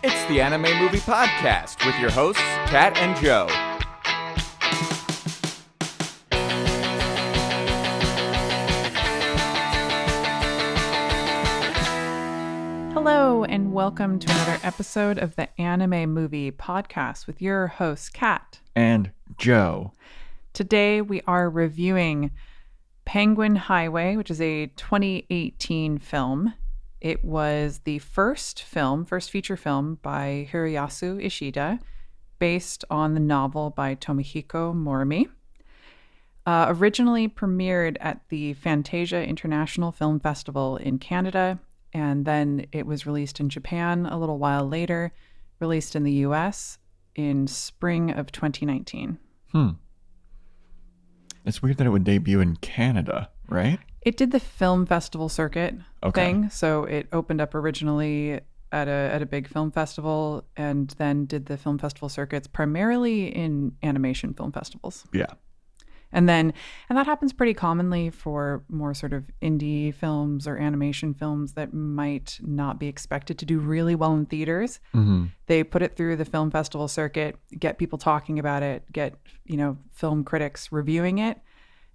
It's the Anime Movie Podcast with your hosts, Kat and Joe. Hello, and welcome to another episode of the Anime Movie Podcast with your hosts, Kat and Joe. Today we are reviewing Penguin Highway, which is a 2018 film. It was the first feature film by Hiroyasu Ishida, based on the novel by Tomihiko Morimi. Originally premiered at the Fantasia International Film Festival in Canada, and then it was released in Japan a little while later, released in the US in spring of 2019. It's weird that it would debut in Canada, right? It did the film festival circuit thing. So it opened up originally at a big film festival and then did the film festival circuits primarily in animation film festivals. Yeah. And that happens pretty commonly for more sort of indie films or animation films that might not be expected to do really well in theaters. Mm-hmm. They put it through the film festival circuit, get people talking about it, get, film critics reviewing it,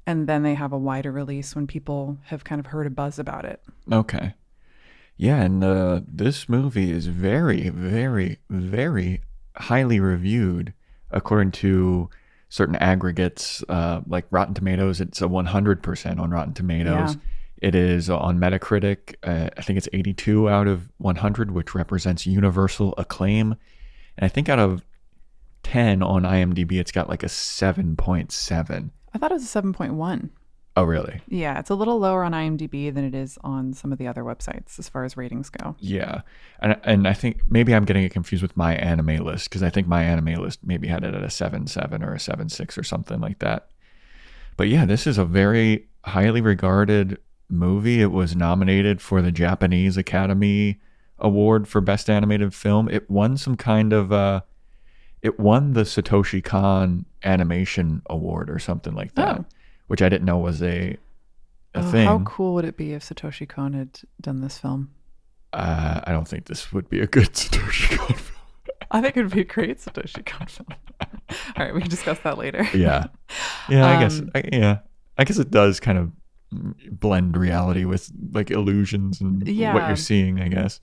and then they have a wider release when people have kind of heard a buzz about it. Okay. Yeah, and this movie is very, very, very highly reviewed according to certain aggregates, like Rotten Tomatoes. It's a 100% on Rotten Tomatoes. Yeah. It is on Metacritic. I think it's 82 out of 100, which represents universal acclaim. And I think out of 10 on IMDb, it's got like a 7.7. I thought it was a 7.1. Oh, really? Yeah, it's a little lower on IMDb than it is on some of the other websites as far as ratings go. Yeah. And I think maybe I'm getting it confused with My Anime List, because I think My Anime List maybe had it at a 7.7 or a 7.6 or something like that. But yeah, this is a very highly regarded movie. It was nominated for the Japanese Academy Award for Best Animated Film. It won some kind of... it won the Satoshi Kon Animation Award or something like that. Which I didn't know was a thing. How cool would it be if Satoshi Kon had done this film? I don't think this would be a good Satoshi Kon film. I think it would be a great Satoshi Kon film. All right, we can discuss that later. Yeah. I guess it does kind of blend reality with like illusions and what you're seeing, I guess.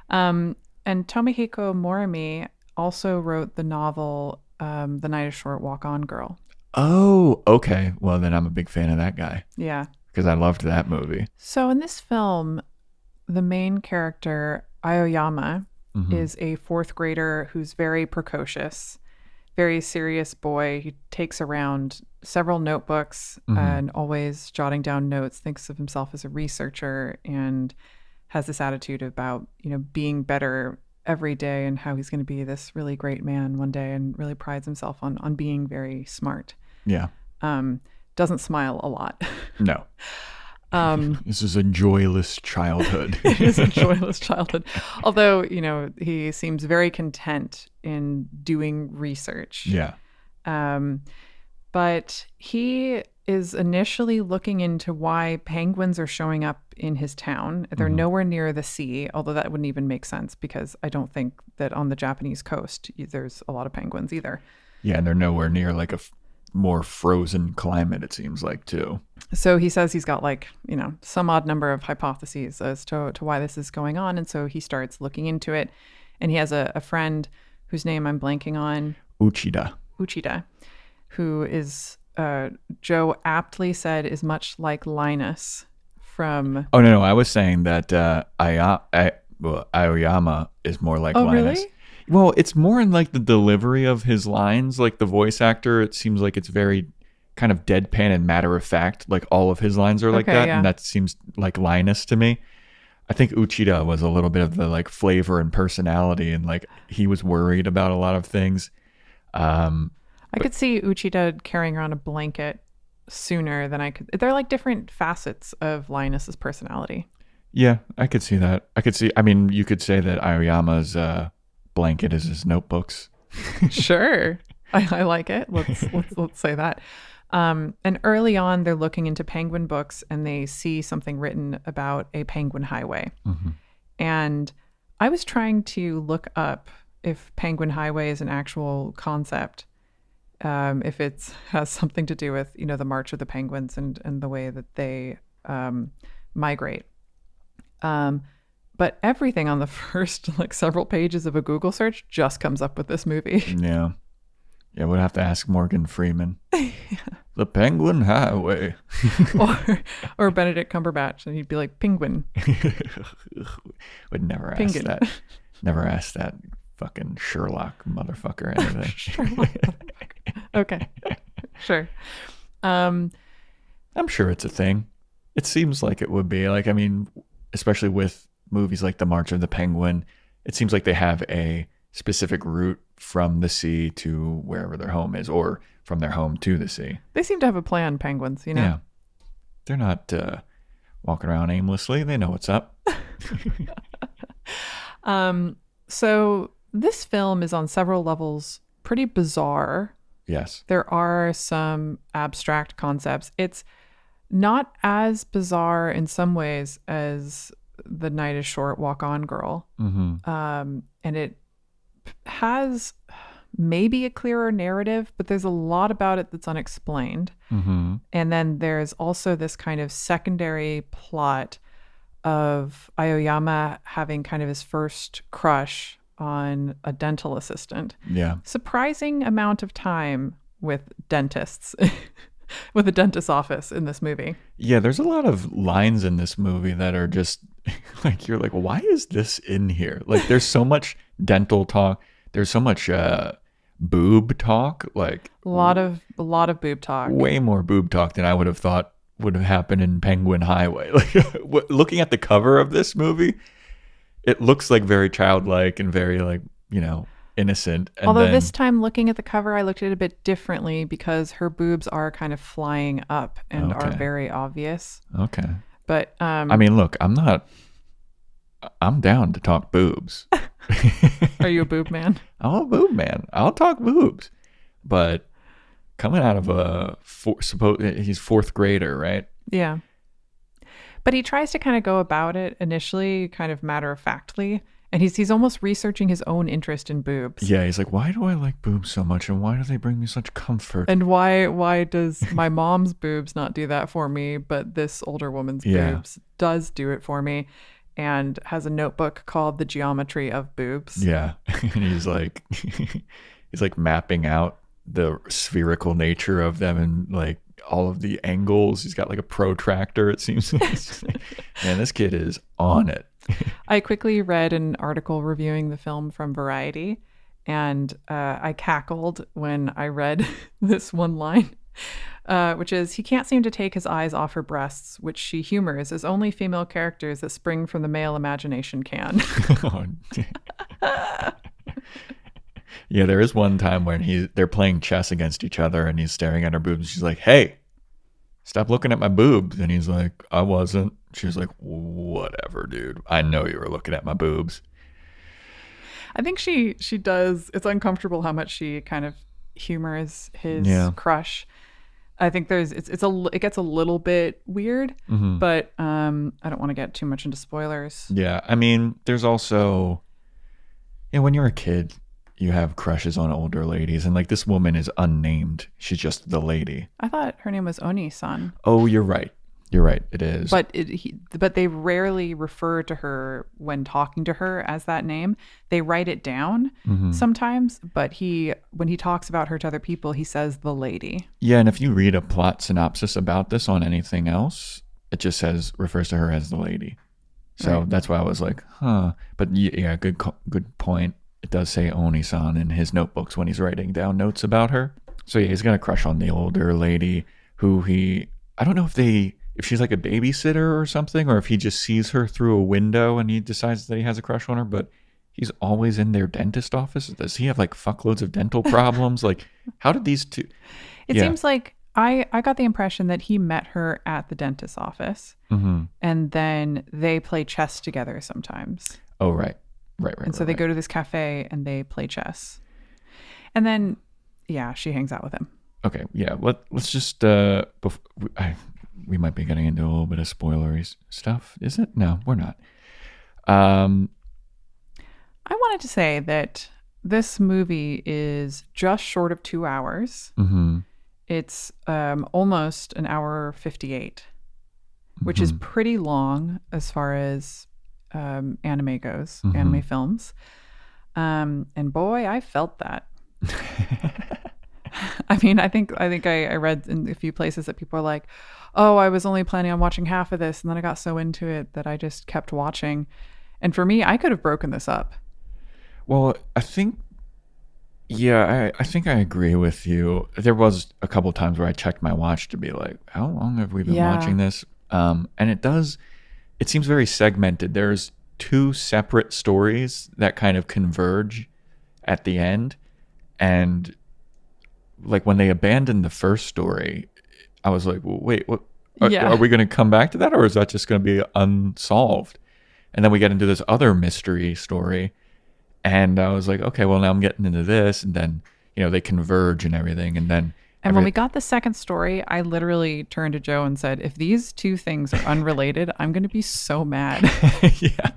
And Tomihiko Morimi also wrote the novel The Night is Short, Walk On Girl. Oh, okay. Well, then I'm a big fan of that guy. Yeah. Because I loved that movie. So in this film, the main character, Aoyama, is a fourth grader who's very precocious, very serious boy. He takes around several notebooks and always jotting down notes, thinks of himself as a researcher, and has this attitude about, being better every day and how he's going to be this really great man one day, and really prides himself on being very smart. Yeah. Doesn't smile a lot. No. This is a joyless childhood. It is a joyless childhood. Although, he seems very content in doing research. Yeah. But he is initially looking into why penguins are showing up in his town. They're nowhere near the sea, although that wouldn't even make sense because I don't think that on the Japanese coast there's a lot of penguins either. Yeah, and they're nowhere near like a more frozen climate, it seems like, too. So he says he's got some odd number of hypotheses as to why this is going on. And so he starts looking into it. And he has a friend whose name I'm blanking on. Uchida, who is... Joe aptly said is much like Linus from... Oh, no, I was saying that Aoyama is more like Linus. Really? Well, it's more in like the delivery of his lines, like the voice actor. It seems like it's very kind of deadpan and matter of fact. Like all of his lines are like that. Yeah. And that seems like Linus to me. I think Uchida was a little bit of the like flavor and personality, and like he was worried about a lot of things. I could see Uchida carrying around a blanket sooner than I could. They're like different facets of Linus's personality. Yeah, I could see that. You could say that Aoyama's blanket is his notebooks. Sure. I like it. Let's say that. And early on, they're looking into penguin books and they see something written about a penguin highway. Mm-hmm. And I was trying to look up if Penguin Highway is an actual concept, if it has something to do with, the march of the penguins and the way that they migrate. But everything on the first several pages of a Google search just comes up with this movie. Yeah. Yeah, we'd have to ask Morgan Freeman. The Penguin Highway. or Benedict Cumberbatch, and he'd be like, penguin. Would never ask Penguin. that. Never ask that fucking Sherlock motherfucker anything. Sherlock motherfucker. Okay. Sure. I'm sure it's a thing. It seems like it would be. Especially with movies like The March of the Penguin, it seems like they have a specific route from the sea to wherever their home is, or from their home to the sea. They seem to have a plan, penguins, Yeah. They're not walking around aimlessly. They know what's up. So this film is on several levels pretty bizarre. Yes. There are some abstract concepts. It's not as bizarre in some ways as The Night is Short, Walk On Girl. Mm-hmm. And it has maybe a clearer narrative, but there's a lot about it that's unexplained. Mm-hmm. And then there's also this kind of secondary plot of Aoyama having kind of his first crush on a dental assistant. Yeah. Surprising amount of time with dentists, with a dentist's office in this movie. Yeah, there's a lot of lines in this movie that are just you're like, why is this in here? There's so much dental talk. There's so much boob talk. A lot of boob talk. Way more boob talk than I would have thought would have happened in Penguin Highway. Looking at the cover of this movie, it looks very childlike and very innocent. And although this time looking at the cover, I looked at it a bit differently because her boobs are kind of flying up and are very obvious. Okay. But look, I'm down to talk boobs. Are you a boob man? I'm a boob man. I'll talk boobs. But coming out of he's fourth grader, right? Yeah. But he tries to kind of go about it initially kind of matter-of-factly. And he's almost researching his own interest in boobs. Yeah, he's like, why do I like boobs so much? And why do they bring me such comfort? And why does my mom's boobs not do that for me, but this older woman's boobs does do it for me? And has a notebook called The Geometry of Boobs. Yeah. And he's mapping out the spherical nature of them and all of the angles. He's got a protractor, it seems. Man, this kid is on it. I quickly read an article reviewing the film from Variety, and I cackled when I read this one line, which is, he can't seem to take his eyes off her breasts, which she humors as only female characters that spring from the male imagination can. Yeah, there is one time when they're playing chess against each other and he's staring at her boobs and she's like, hey, stop looking at my boobs. And he's like, I wasn't. She's like, whatever, dude. I know you were looking at my boobs. I think she does. It's uncomfortable how much she kind of humors his crush. I think it gets a little bit weird, but I don't want to get too much into spoilers. Yeah, there's also, when you're a kid, you have crushes on older ladies, and this woman is unnamed. She's just the lady. I thought her name was Oni-san. Oh, you're right. You're right. It is. But they rarely refer to her when talking to her as that name. They write it down sometimes, but when he talks about her to other people, he says the lady. Yeah, and if you read a plot synopsis about this on anything else, it just refers to her as the lady. So That's why I was like, huh. But yeah, good point. It does say Oni-san in his notebooks when he's writing down notes about her. So yeah, he's got a crush on the older lady who I don't know if she's like a babysitter or something, or if he just sees her through a window and he decides that he has a crush on her, but he's always in their dentist office. Does he have fuckloads of dental problems? How did these two? It seems like I got the impression that he met her at the dentist's office and then they play chess together sometimes. Oh, right. And so they go to this cafe and they play chess. And then, she hangs out with him. Okay, yeah. Let's just, we might be getting into a little bit of spoilery stuff. Is it? No, we're not. wanted to say that this movie is just short of 2 hours. Mm-hmm. It's almost an hour 58, which is pretty long as far as anime goes, anime films. And boy, I felt that. I mean, I think I read in a few places that people are like, oh, I was only planning on watching half of this, and then I got so into it that I just kept watching. And for me, I could have broken this up. Well, I think, yeah, I think I agree with you. There was a couple times where I checked my watch to be like, how long have we been watching this? And it seems very segmented. There's two separate stories that kind of converge at the end. And like when they abandoned the first story, I was like, well, wait, what? Are we going to come back to that, or is that just going to be unsolved? And then we get into this other mystery story, and I was like, okay, well, now I'm getting into this, and then they converge and everything, and then. And when we got the second story, I literally turned to Joe and said, if these two things are unrelated, I'm going to be so mad. Yeah.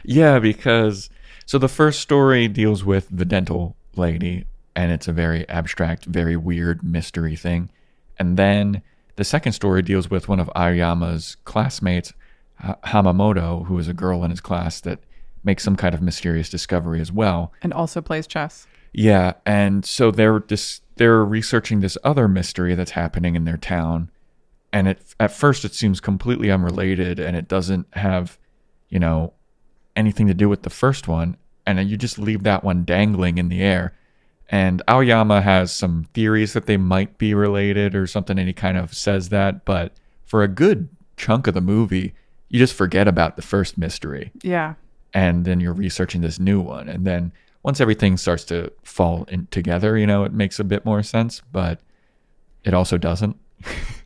Yeah, because so the first story deals with the dental lady, and it's a very abstract, very weird mystery thing. And then the second story deals with one of Aoyama's classmates, Hamamoto, who is a girl in his class that makes some kind of mysterious discovery as well. And also plays chess. Yeah, and so they're researching this other mystery that's happening in their town, and at first it seems completely unrelated, and it doesn't have, anything to do with the first one, and then you just leave that one dangling in the air. And Aoyama has some theories that they might be related or something, and he kind of says that, but for a good chunk of the movie, you just forget about the first mystery. Yeah. And then you're researching this new one, and then once everything starts to fall in together, it makes a bit more sense, but it also doesn't.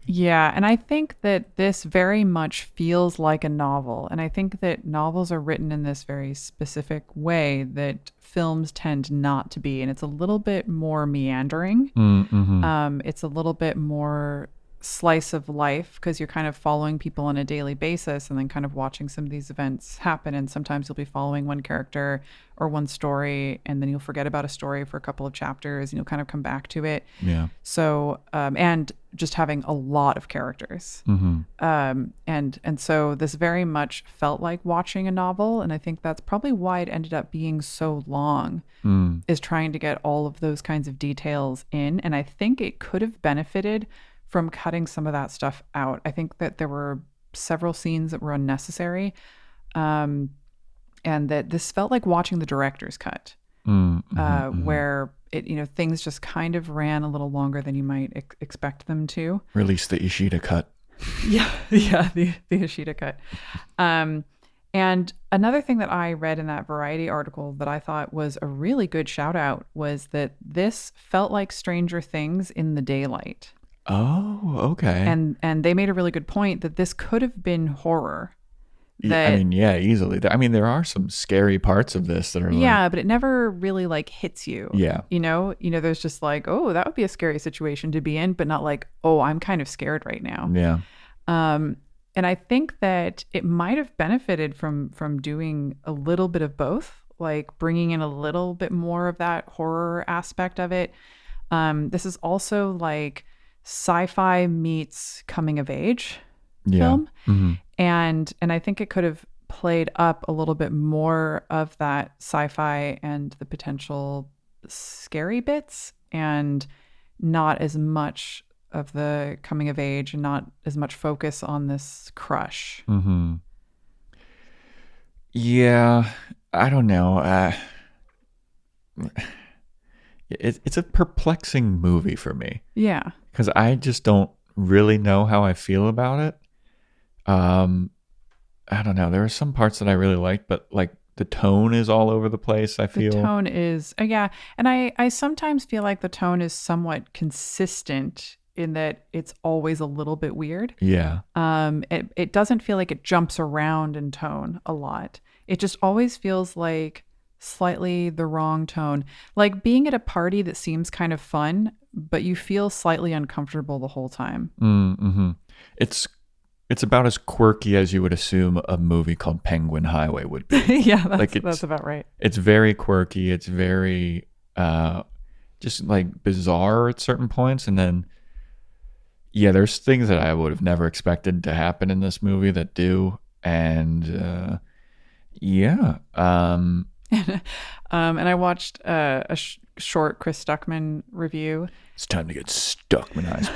Yeah, and I think that this very much feels like a novel. And I think that novels are written in this very specific way that films tend not to be. And it's a little bit more meandering. Mm-hmm. It's a little bit more slice of life because you're kind of following people on a daily basis and then kind of watching some of these events happen. And sometimes you'll be following one character or one story, and then you'll forget about a story for a couple of chapters and you'll kind of come back to it. Yeah. So, and just having a lot of characters. Mm-hmm. And so this very much felt like watching a novel. And I think that's probably why it ended up being so long, is trying to get all of those kinds of details in. And I think it could have benefited from cutting some of that stuff out. I think that there were several scenes that were unnecessary, and that this felt like watching the director's cut, where it, things just kind of ran a little longer than you might expect them to. Release the Ishida cut. Yeah, the Ishida cut. And another thing that I read in that Variety article that I thought was a really good shout out was that this felt like Stranger Things in the daylight. Oh, okay. And they made a really good point that this could have been horror. Yeah, easily. There are some scary parts of this that are but it never really hits you. Yeah. There's just like, oh, that would be a scary situation to be in, but not like, oh, I'm kind of scared right now. Yeah. And I think that it might have benefited from doing a little bit of both, like bringing in a little bit more of that horror aspect of it. This is also like sci-fi meets coming of age film. Mm-hmm. And I think it could have played up a little bit more of that sci-fi and the potential scary bits, and not as much of the coming of age, and not as much focus on this crush. Mm-hmm. Yeah, I don't know. It's a perplexing movie for me. Yeah. Because I just don't really know how I feel about it. I don't know. There are some parts that I really like, but the tone is all over the place, I feel. The tone is, yeah. And I sometimes feel like the tone is somewhat consistent in that it's always a little bit weird. Yeah. It doesn't feel like it jumps around in tone a lot. It just always feels like slightly the wrong tone. Like being at a party that seems kind of fun, but you feel slightly uncomfortable the whole time. Mm-hmm. It's It's about as quirky as you would assume a movie called Penguin Highway would be. Yeah, Like that's about right. It's very quirky. It's very just like bizarre at certain points, and then there's things that I would have never expected to happen in this movie that do, and And I watched a short Chris Stuckman review. It's time to get Stuckmanized.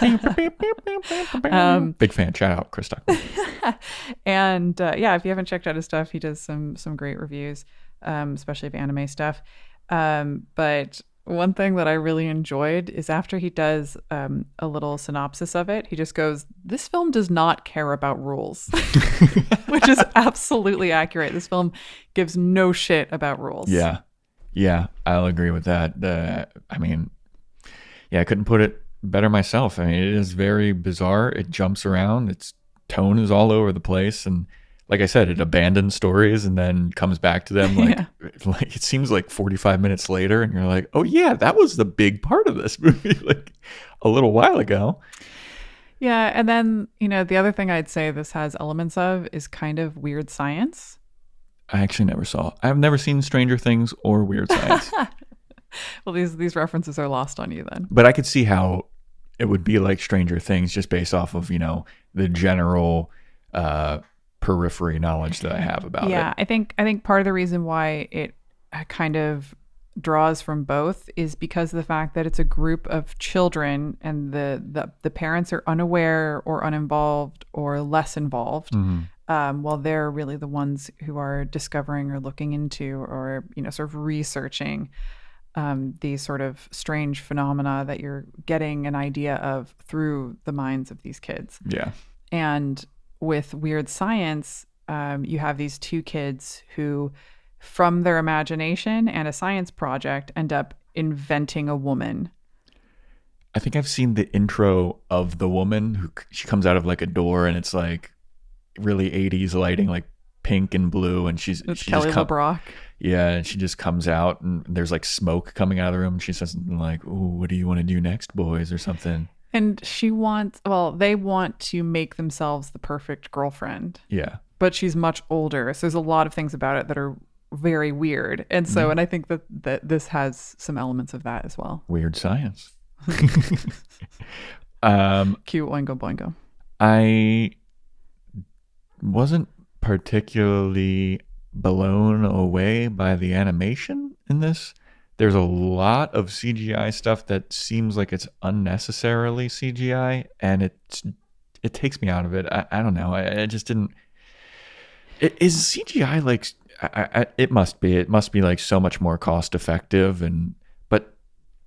Big fan. Shout out Chris Stuckman. And if you haven't checked out his stuff, he does some great reviews, especially of anime stuff. But one thing that I really enjoyed is after he does a little synopsis of it, he just goes, "This film does not care about rules," which is absolutely accurate. This film gives no shit about rules. Yeah, I'll agree with that. I couldn't put it better myself. I mean, it is very bizarre. It jumps around. Its tone is all over the place, and like I said, it abandons stories and then comes back to them like it seems like 45 minutes later, and you're like, oh yeah, that was the big part of this movie like a little while ago. Yeah, and then, the other thing I'd say this has elements of is kind of weird science. I actually never saw. I've never seen Stranger Things or Weird Science. Well, these references are lost on you then. But I could see how it would be like Stranger Things just based off of, the general periphery knowledge that I have about it. Yeah, I think part of the reason why it kind of draws from both is because of the fact that it's a group of children and the parents are unaware or uninvolved or less involved, while they're really the ones who are discovering or looking into or sort of researching these sort of strange phenomena that you're getting an idea of through the minds of these kids. Yeah. And with Weird Science, you have these two kids who, from their imagination and a science project, end up inventing a woman. I think I've seen the intro of the woman she comes out of like a door, and it's like really 80s lighting, like pink and blue, and she's Kelly LeBrock. Yeah, and she just comes out, and there's like smoke coming out of the room, and she says something like, "Ooh, what do you want to do next, boys?" or something. And they want to make themselves the perfect girlfriend. Yeah. But she's much older, so there's a lot of things about it that are very weird. And so, and I think that this has some elements of that as well. Weird Science. Cute Oingo Boingo. I wasn't particularly blown away by the animation in this. There's a lot of CGI stuff that seems like it's unnecessarily CGI, and it takes me out of it. I don't know. I just didn't. Is CGI like? It must be. It must be like so much more cost effective, but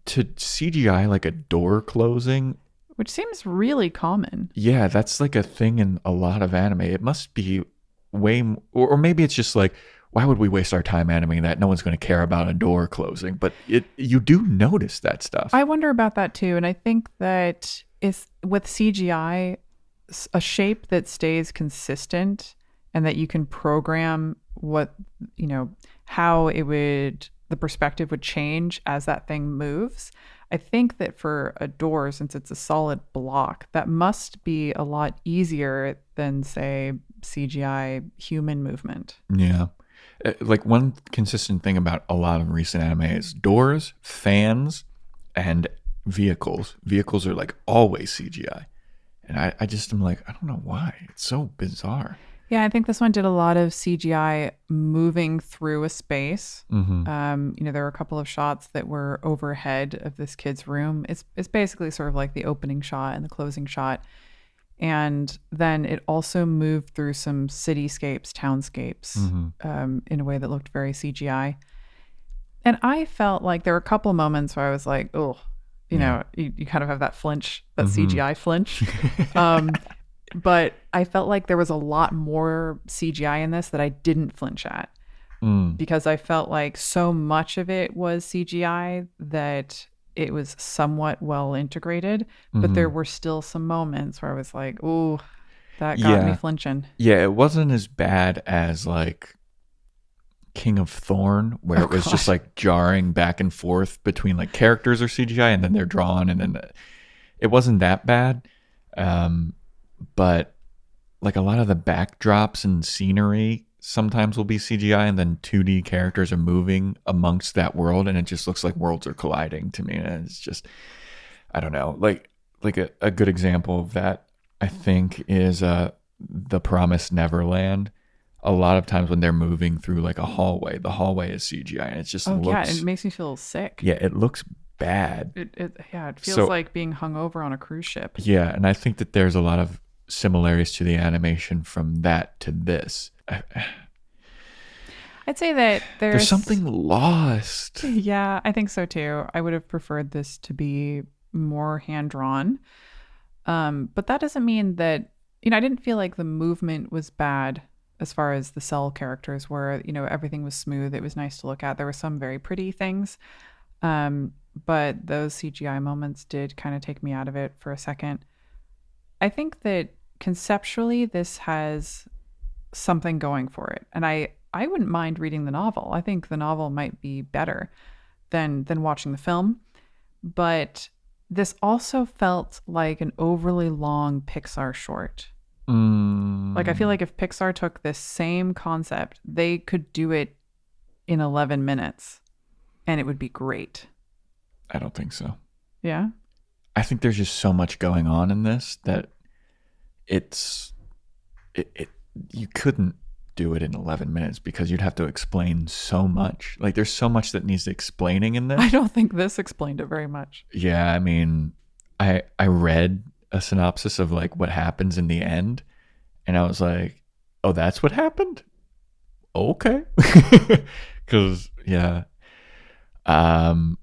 to CGI like a door closing, which seems really common. Yeah, that's like a thing in a lot of anime. It must be way, or maybe it's just like, why would we waste our time animating that? No one's going to care about a door closing, but you do notice that stuff. I wonder about that too, and I think that with CGI, a shape that stays consistent and that you can program how the perspective would change as that thing moves. I think that for a door, since it's a solid block, that must be a lot easier than, say, CGI human movement. Yeah. Like one consistent thing about a lot of recent anime is doors, fans, and vehicles. Vehicles are like always CGI. And I just am like, I don't know why. It's so bizarre. Yeah, I think this one did a lot of CGI moving through a space. Mm-hmm. There were a couple of shots that were overhead of this kid's room. It's basically sort of like the opening shot and the closing shot. And then it also moved through some cityscapes, townscapes, in a way that looked very CGI. And I felt like there were a couple moments where I was like, oh, you kind of have that flinch, that CGI flinch. But I felt like there was a lot more CGI in this that I didn't flinch at. Because I felt like so much of it was CGI that it was somewhat well integrated, but there were still some moments where I was like, "Ooh, that got me flinching." Yeah, it wasn't as bad as like King of Thorn, where it was just like jarring back and forth between like characters or CGI, and then they're drawn, and then it wasn't that bad. But like a lot of the backdrops and scenery sometimes will be CGI, and then 2D characters are moving amongst that world, and it just looks like worlds are colliding to me. And it's just, I don't know, like a good example of that, I think, is The Promised Neverland. A lot of times when they're moving through like a hallway, the hallway is CGI, and it just looks. It makes me feel sick. Yeah, it looks bad. It feels like being hung over on a cruise ship. Yeah, and I think that there's a lot of similarities to the animation from that to this. I'd say that There's something lost. Yeah, I think so too. I would have preferred this to be more hand-drawn. But that doesn't mean that, I didn't feel like the movement was bad as far as the cell characters were. Everything was smooth. It was nice to look at. There were some very pretty things. But those CGI moments did kind of take me out of it for a second. I think that conceptually this has something going for it. And I wouldn't mind reading the novel. I think the novel might be better than watching the film. But this also felt like an overly long Pixar short. Like, I feel like if Pixar took this same concept, they could do it in 11 minutes and it would be great. I don't think so. Yeah? I think there's just so much going on in this that you couldn't do it in 11 minutes because you'd have to explain so much. Like, there's so much that needs explaining in this. I don't think this explained it very much. Yeah, I mean, I read a synopsis of like what happens in the end, and I was like, oh, that's what happened? Okay. Because I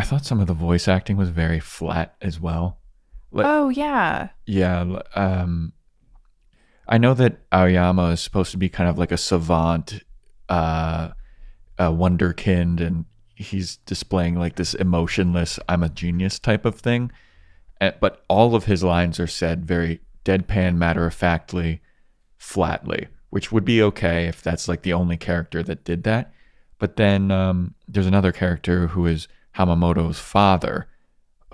thought some of the voice acting was very flat as well. Like, oh yeah. Yeah. I know that Aoyama is supposed to be kind of like a savant, a wonderkind, and he's displaying like this emotionless, I'm a genius type of thing. But all of his lines are said very deadpan, matter-of-factly, flatly, which would be okay if that's like the only character that did that. But then there's another character who is Hamamoto's father,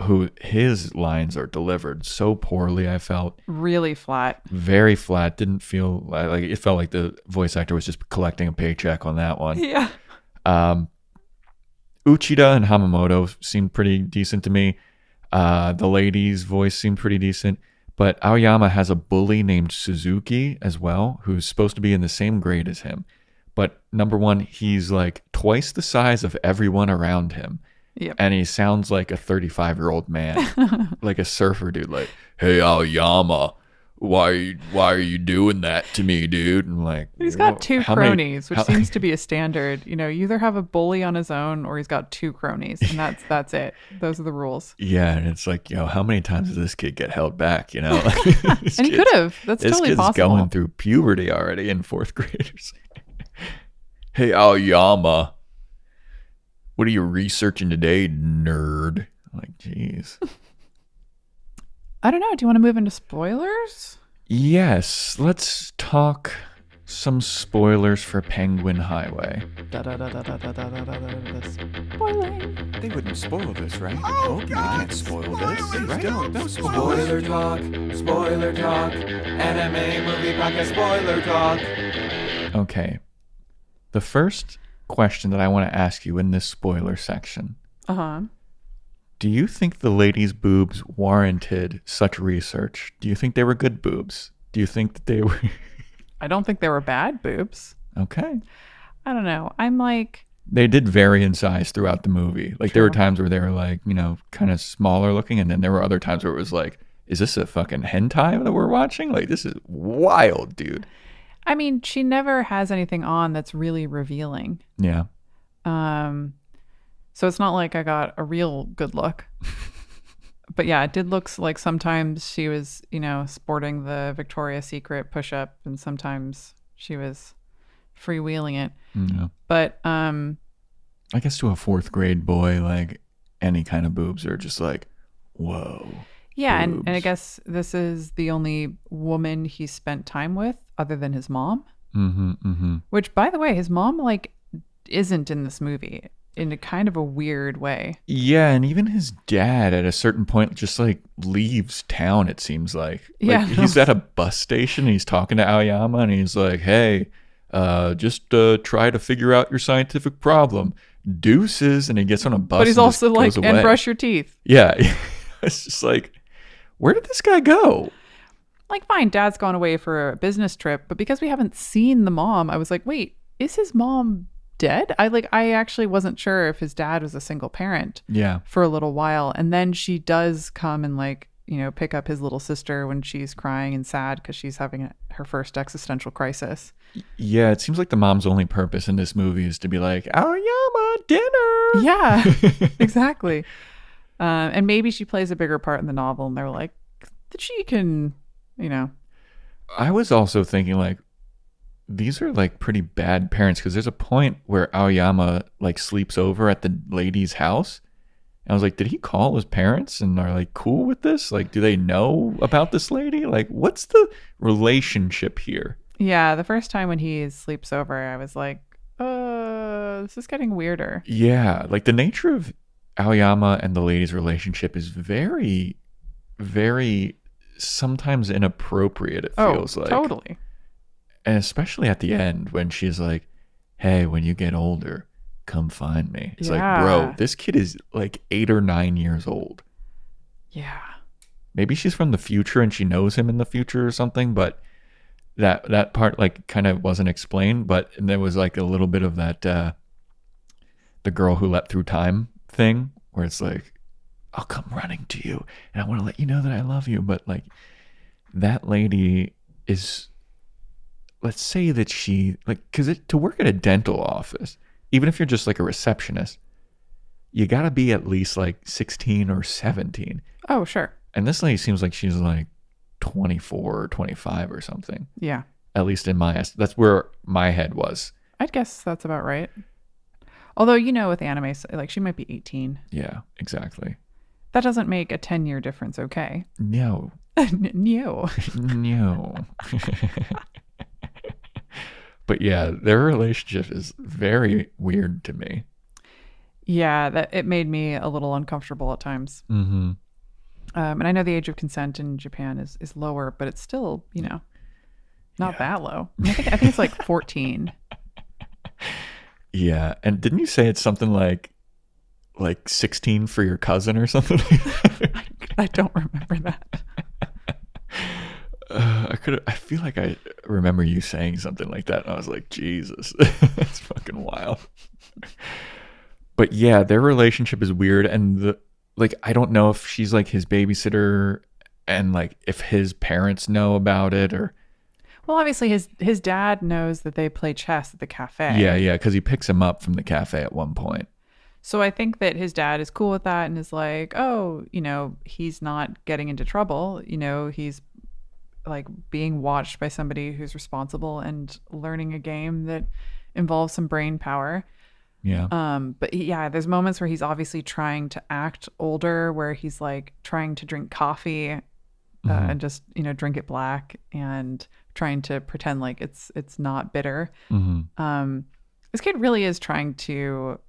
who his lines are delivered so poorly. I felt really flat, very flat. Didn't feel like it felt like the voice actor was just collecting a paycheck on that one. Yeah. Uchida and Hamamoto seemed pretty decent to me. The lady's voice seemed pretty decent, but Aoyama has a bully named Suzuki as well, who's supposed to be in the same grade as him. But number one, he's like twice the size of everyone around him. Yep. And he sounds like a 35-year-old man, like a surfer dude, like, hey, Aoyama, why are you doing that to me, dude? And like, he's got two cronies, which seems to be a standard. You either have a bully on his own or he's got two cronies, and that's it. Those are the rules. Yeah, and it's like, how many times does this kid get held back, And he could have. That's totally possible. This kid's going through puberty already in fourth graders. Hey, Aoyama, what are you researching today, nerd? Like, jeez. I don't know. Do you want to move into spoilers? Yes. Let's talk some spoilers for Penguin Highway. Spoiling. They wouldn't spoil this, right? Oh, God. They can't spoil this. Please Right? don't spoiler talk, anime movie podcast, spoiler talk. Okay. The first question that I want to ask you in this spoiler section. Uh-huh. Do you think the lady's boobs warranted such research? Do you think they were good boobs? Do you think that they were... I don't think they were bad boobs. Okay. I don't know. I'm like... They did vary in size throughout the movie. Like, True. there were times where they were like, kind of smaller looking, and then there were other times where it was like, is this a fucking hentai that we're watching? Like, this is wild, dude. I mean, she never has anything on that's really revealing. Yeah. So it's not like I got a real good look. But yeah, it did look like sometimes she was, sporting the Victoria's Secret push-up, and sometimes she was freewheeling it. Yeah. But I guess to a fourth grade boy, like, any kind of boobs are just like, whoa. Yeah, and I guess this is the only woman he spent time with other than his mom. Mm-hmm, mm-hmm. Which, by the way, his mom, like, isn't in this movie. in a kind of a weird way. Yeah, and even his dad at a certain point just like leaves town, it seems like. Yeah. He's at a bus station and he's talking to Aoyama and he's like, hey, just try to figure out your scientific problem. Deuces. And he gets on a bus. But he's and also just like, goes and away. brush your teeth. Yeah. It's just like, where did this guy go? Like, fine, dad's gone away for a business trip, but because we haven't seen the mom, I was like, wait, is his mom dead? I actually wasn't sure if his dad was a single parent Yeah. for a little while. And then she does come and like, pick up his little sister when she's crying and sad because she's having her first existential crisis. Yeah, it seems like the mom's only purpose in this movie is to be like, Aoyama, dinner. Yeah, exactly. And maybe she plays a bigger part in the novel and they're like, she can, I was also thinking like, these are like pretty bad parents because there's a point where Aoyama like sleeps over at the lady's house. And I was like, did he call his parents and are like cool with this? Like, do they know about this lady? Like, what's the relationship here? Yeah, the first time when he sleeps over, I was like, this is getting weirder. Yeah, like the nature of Aoyama and the lady's relationship is very, very sometimes inappropriate, it feels like. Totally. And especially at the end when she's like, hey, when you get older, come find me. It's like, bro, this kid is like 8 or 9 years old. Yeah. Maybe she's from the future and she knows him in the future or something, but that part like kind of wasn't explained. But there was like a little bit of that the girl who leapt through time thing where it's like, I'll come running to you and I want to let you know that I love you. But like that lady is, let's say that she like, because to work at a dental office, even if you're just like a receptionist, you got to be at least like 16 or 17. Oh, sure. And this lady seems like she's like 24 or 25 or something. Yeah. At least in that's where my head was. I'd guess that's about right. Although, with anime, like she might be 18. Yeah, exactly. That doesn't make a 10-year difference okay. No. No. No. But yeah, their relationship is very weird to me. Yeah, that it made me a little uncomfortable at times. Mm-hmm. And I know the age of consent in Japan is lower, but it's still, not that low. I think it's like 14. Yeah, and didn't you say it's something like 16 for your cousin or something like that? I don't remember that. I feel like I remember you saying something like that, and I was like, Jesus, that's fucking wild. But yeah, their relationship is weird, and I don't know if she's like his babysitter, and like if his parents know about it or. Well, obviously his dad knows that they play chess at the cafe. Yeah, because he picks him up from the cafe at one point. So I think that his dad is cool with that and is like, oh, he's not getting into trouble. He's like being watched by somebody who's responsible and learning a game that involves some brain power. Yeah. But yeah, there's moments where he's obviously trying to act older, where he's like trying to drink coffee and just, drink it black and trying to pretend like it's not bitter. Mm-hmm. This kid really is trying to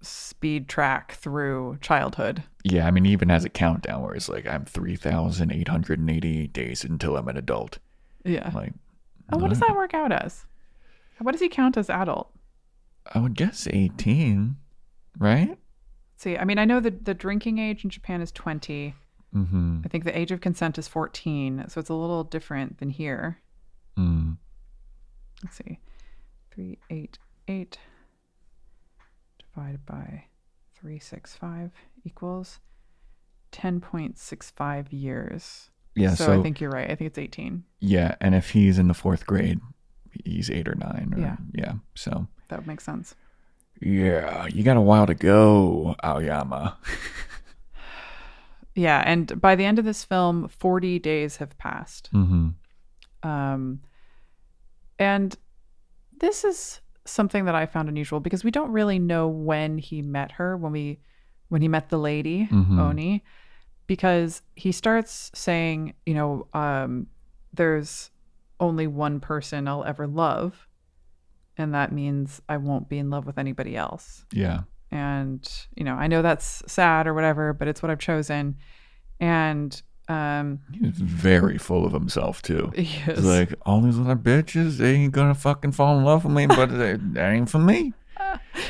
speed track through childhood. Yeah, I mean, he even has a countdown where it's like, I'm 3,888 days until I'm an adult. Yeah. Like, what does that work out as? What does he count as adult? I would guess 18, right? Let's see, I mean, I know the drinking age in Japan is 20. Mm-hmm. I think the age of consent is 14, so it's a little different than here. Mm. Let's see, 388 divided by 365 equals 10.65 years. Yeah, so I think you're right. I think it's 18. Yeah, and if he's in the 4th grade, he's 8 or 9. Or, yeah, so. That would make sense. Yeah, you got a while to go, Aoyama. Yeah, and by the end of this film, 40 days have passed. Mm-hmm. And this is something that I found unusual because we don't really know when he met her, when he met the lady, Oni, because he starts saying, there's only one person I'll ever love, and that means I won't be in love with anybody else. Yeah. And, I know that's sad or whatever, but it's what I've chosen. And he's very full of himself too. he is. He's like, all these other bitches, they ain't gonna fucking fall in love with me, but that ain't for me.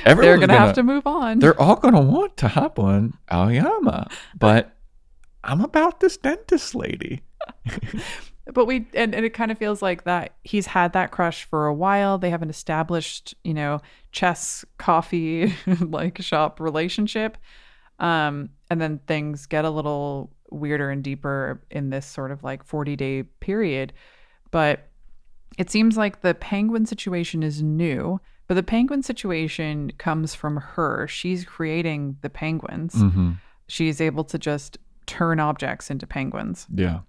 They're gonna have to move on. They're all gonna want to hop on Aoyama, but I'm about this dentist lady. But and it kind of feels like that he's had that crush for a while. They have an established, chess coffee like shop relationship. And then things get a little weirder and deeper in this sort of like 40-day period. But it seems like the penguin situation is new, but the penguin situation comes from her. She's creating the penguins. Mm-hmm. She's able to just turn objects into penguins. Yeah.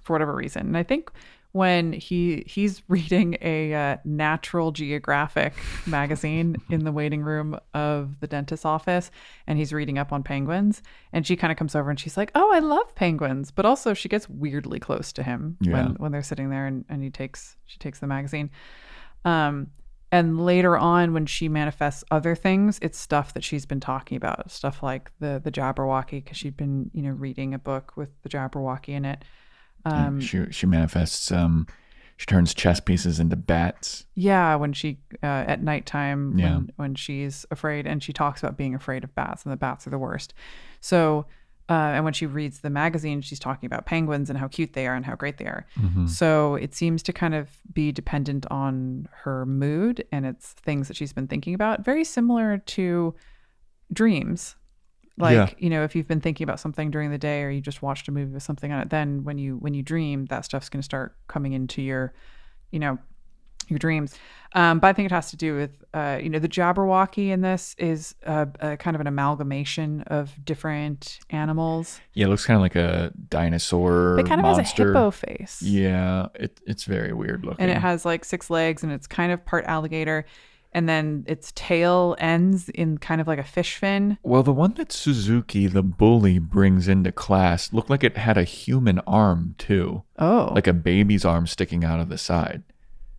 For whatever reason. And I think when he's reading a Natural Geographic magazine in the waiting room of the dentist's office, and he's reading up on penguins, and she kind of comes over and she's like, oh, I love penguins. But also she gets weirdly close to him when they're sitting there, and she takes the magazine. And later on, when she manifests other things, it's stuff that she's been talking about, stuff like the Jabberwocky, because she'd been reading a book with the Jabberwocky in it. She manifests. She turns chess pieces into bats. Yeah, when she at nighttime, Yeah. when she's afraid, and she talks about being afraid of bats, and the bats are the worst. So, and when she reads the magazine, she's talking about penguins and how cute they are and how great they are. Mm-hmm. So it seems to kind of be dependent on her mood, and it's things that she's been thinking about. Very similar to dreams. Like, if you've been thinking about something during the day, or you just watched a movie with something on it, then when you dream, that stuff's going to start coming into your dreams. But I think it has to do with, the Jabberwocky in this is a kind of an amalgamation of different animals. Yeah, it looks kind of like a dinosaur It kind of monster. has a hippo face. Yeah, it's very weird looking. And it has like 6 legs, and it's kind of part alligator. And then its tail ends in kind of like a fish fin. Well, the one that Suzuki, the bully, brings into class looked like it had a human arm too. Oh. Like a baby's arm sticking out of the side.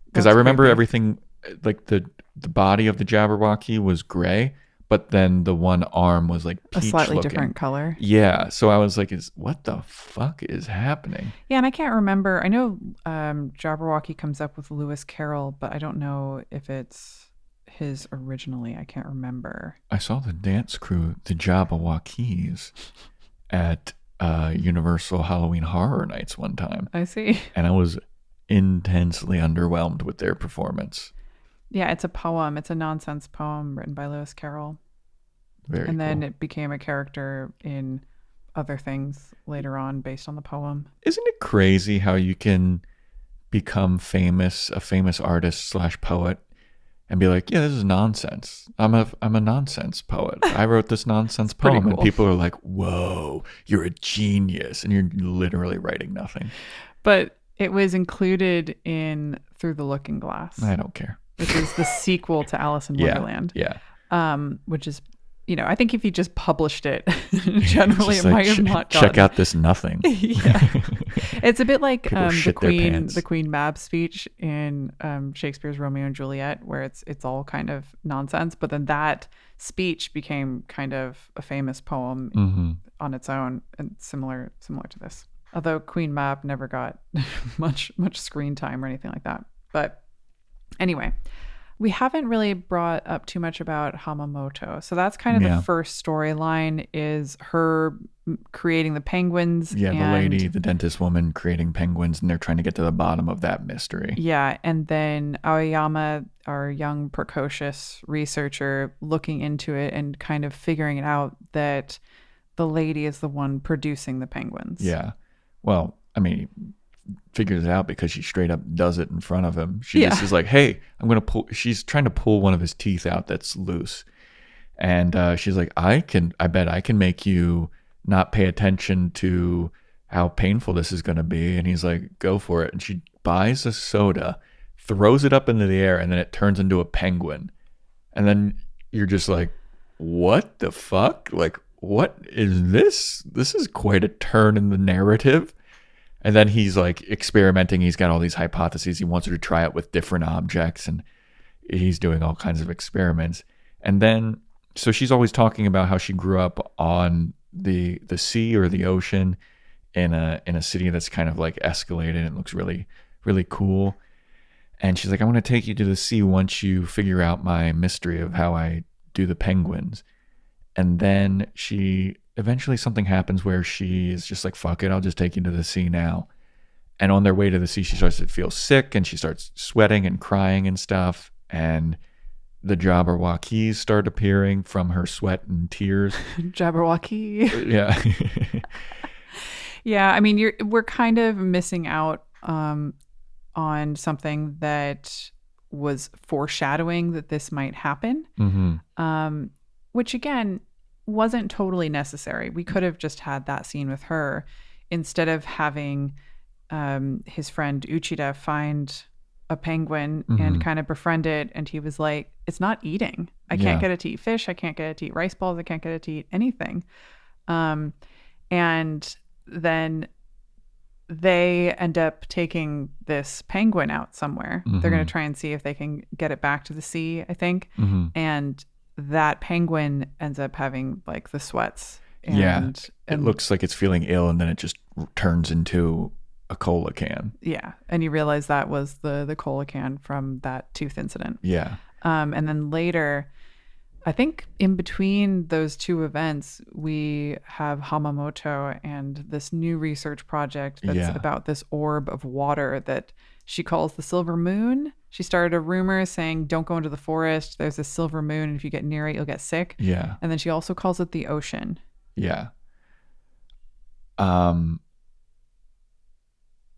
Because That's I remember creepy. everything, like the body of the Jabberwocky was gray, but then the one arm was like peach a slightly looking. different color. Yeah, so I was like, what the fuck is happening? Yeah, and I can't remember. I know Jabberwocky comes up with Lewis Carroll, but I don't know if it's his originally. I can't remember. I saw the dance crew, the Jabberwockies, at Universal Halloween Horror Nights one time. I see. And I was intensely underwhelmed with their performance. Yeah, it's a poem. It's a nonsense poem written by Lewis Carroll. Very And then cool. it became a character in other things later on based on the poem. Isn't it crazy how you can become a famous artist / poet, and be like, yeah, this is nonsense. I'm a nonsense poet. I wrote this nonsense pretty poem. And cool. people are like, whoa, you're a genius. And you're literally writing nothing. But it was included in Through the Looking Glass, I don't care. which is the sequel to Alice in Wonderland. Yeah. Which is, I think if you just published it, generally Just it like, might have not check gotten. out this nothing. Yeah. It's a bit like People the shit their pants. Queen Mab speech in Shakespeare's Romeo and Juliet, where it's all kind of nonsense, but then that speech became kind of a famous poem Mm-hmm. on its own, and similar to this. Although Queen Mab never got much screen time or anything like that. But anyway, we haven't really brought up too much about Hamamoto. So that's kind of Yeah. the first storyline, is her creating the penguins. Yeah, the and- lady, the dentist woman creating penguins, and they're trying to get to the bottom of that mystery. Yeah, and then Aoyama, our young precocious researcher, looking into it and kind of figuring it out that the lady is the one producing the penguins. Yeah. Well, I mean, figures it out because she straight up does it in front of him. She Yeah. just is like, hey, I'm going to pull. She's trying to pull one of his teeth out that's loose. And she's like, I bet I can make you not pay attention to how painful this is going to be. And he's like, go for it. And she buys a soda, throws it up into the air, and then it turns into a penguin. And then you're just like, what the fuck? Like, what is this? This is quite a turn in the narrative. And then he's like experimenting. He's got all these hypotheses. He wants her to try it with different objects, and he's doing all kinds of experiments. And then so she's always talking about how she grew up on the sea or the ocean in a city that's kind of like escalated and looks really, really cool. And she's like, I want to take you to the sea once you figure out my mystery of how I do the penguins. And then eventually something happens where she is just like, fuck it, I'll just take you to the sea now. And on their way to the sea, she starts to feel sick and she starts sweating and crying and stuff. And the Jabberwockies start appearing from her sweat and tears. Jabberwocky. Yeah. Yeah, I mean, we're kind of missing out on something that was foreshadowing that this might happen, which again wasn't totally necessary. We could have just had that scene with her instead of having his friend Uchida find a penguin and kind of befriend it. And he was like, it's not eating. I can't get it to eat fish. I can't get it to eat rice balls. I can't get it to eat anything. And then they end up taking this penguin out somewhere. They're going to try and see if they can get it back to the sea, I think. And that penguin ends up having like the sweats. And it looks like it's feeling ill and then it just turns into a cola can. Yeah. And you realize that was the cola can from that tooth incident. Yeah. And then later, I think in between those two events, we have Hamamoto and this new research project that's about this orb of water that she calls the silver moon. She started a rumor saying, don't go into the forest. There's a silver moon. And if you get near it, you'll get sick. Yeah. And then she also calls it the ocean. Yeah.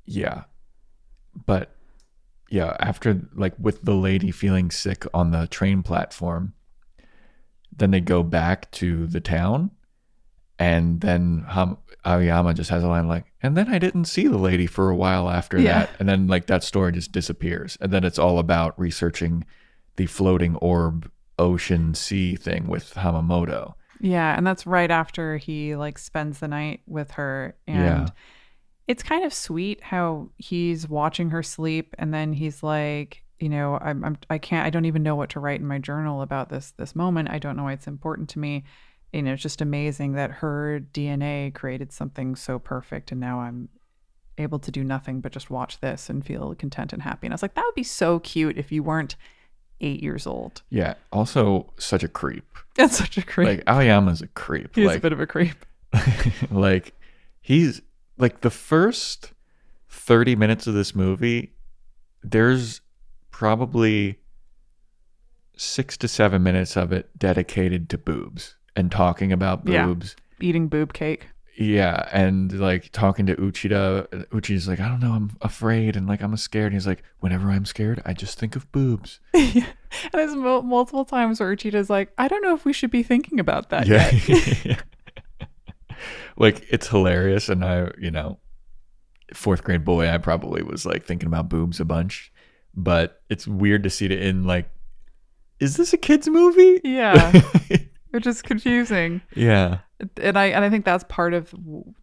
Yeah. But yeah, after like with the lady feeling sick on the train platform, then they go back to the town and then Aoyama just has a line like, and then I didn't see the lady for a while after that. And then like that story just disappears. And then it's all about researching the floating orb ocean sea thing with Hamamoto. Yeah. And that's right after he like spends the night with her. And it's kind of sweet how he's watching her sleep and then he's like, you know, I don't even know what to write in my journal about this moment. I don't know why it's important to me. You know, it's just amazing that her DNA created something so perfect and now I'm able to do nothing but just watch this and feel content and happy. And I was like, that would be so cute if you weren't 8 years old. Yeah. Also such a creep. That's such a creep. Like Aoyama's a creep. He's like, a bit of a creep. Like he's like the first 30 minutes of this movie, there's probably 6 to 7 minutes of it dedicated to boobs and talking about boobs. Eating boob cake. Yeah. And like talking to Uchida. Uchida's like, I don't know, I'm afraid. And like, I'm scared. And he's like, whenever I'm scared, I just think of boobs. And there's multiple times where Uchida's like, I don't know if we should be thinking about that yet. Like, it's hilarious. And I, you know, 4th grade boy, I probably was like thinking about boobs a bunch. But it's weird to see it in like, is this a kid's movie? Yeah. Which is confusing. Yeah. And I think that's part of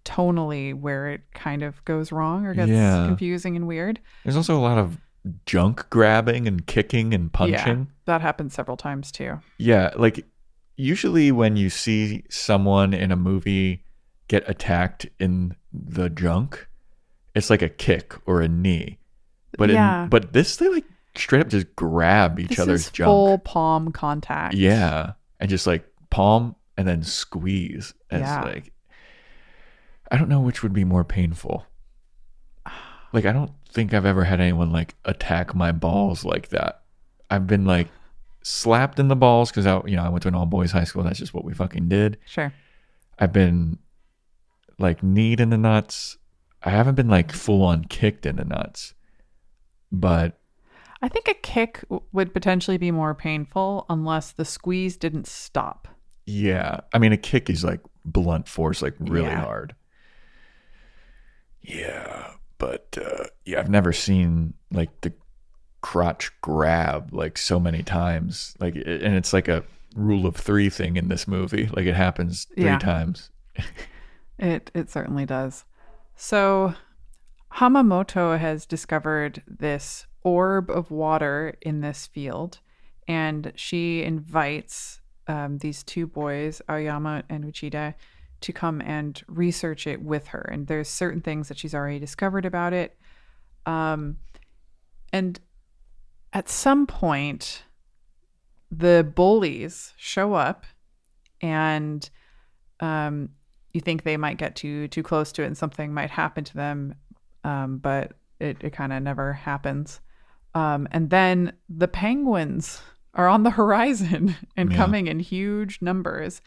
tonally where it kind of goes wrong or gets confusing and weird. There's also a lot of junk grabbing and kicking and punching. Yeah, that happens several times too. Yeah. Like usually when you see someone in a movie get attacked in the junk, it's like a kick or a knee. But but this, they like straight up just grab each other's junk. Full palm contact. Yeah. And just like palm and then squeeze. And it's like, I don't know which would be more painful. Like, I don't think I've ever had anyone like attack my balls like that. I've been like slapped in the balls because I went to an all boys high school. That's just what we fucking did. Sure. I've been like kneed in the nuts. I haven't been like full on kicked in the nuts, but I think a kick would potentially be more painful unless the squeeze didn't stop. Yeah. I mean, a kick is like blunt force, like really hard. Yeah. But I've never seen like the crotch grab like so many times. Like, and it's like a rule of 3 thing in this movie. Like it happens 3 times. It certainly does. So Hamamoto has discovered this orb of water in this field, and she invites these two boys, Aoyama and Uchida, to come and research it with her. And there's certain things that she's already discovered about it. And at some point, the bullies show up, and you think they might get too close to it and something might happen to them, but it kind of never happens. And then the penguins are on the horizon and coming in huge numbers.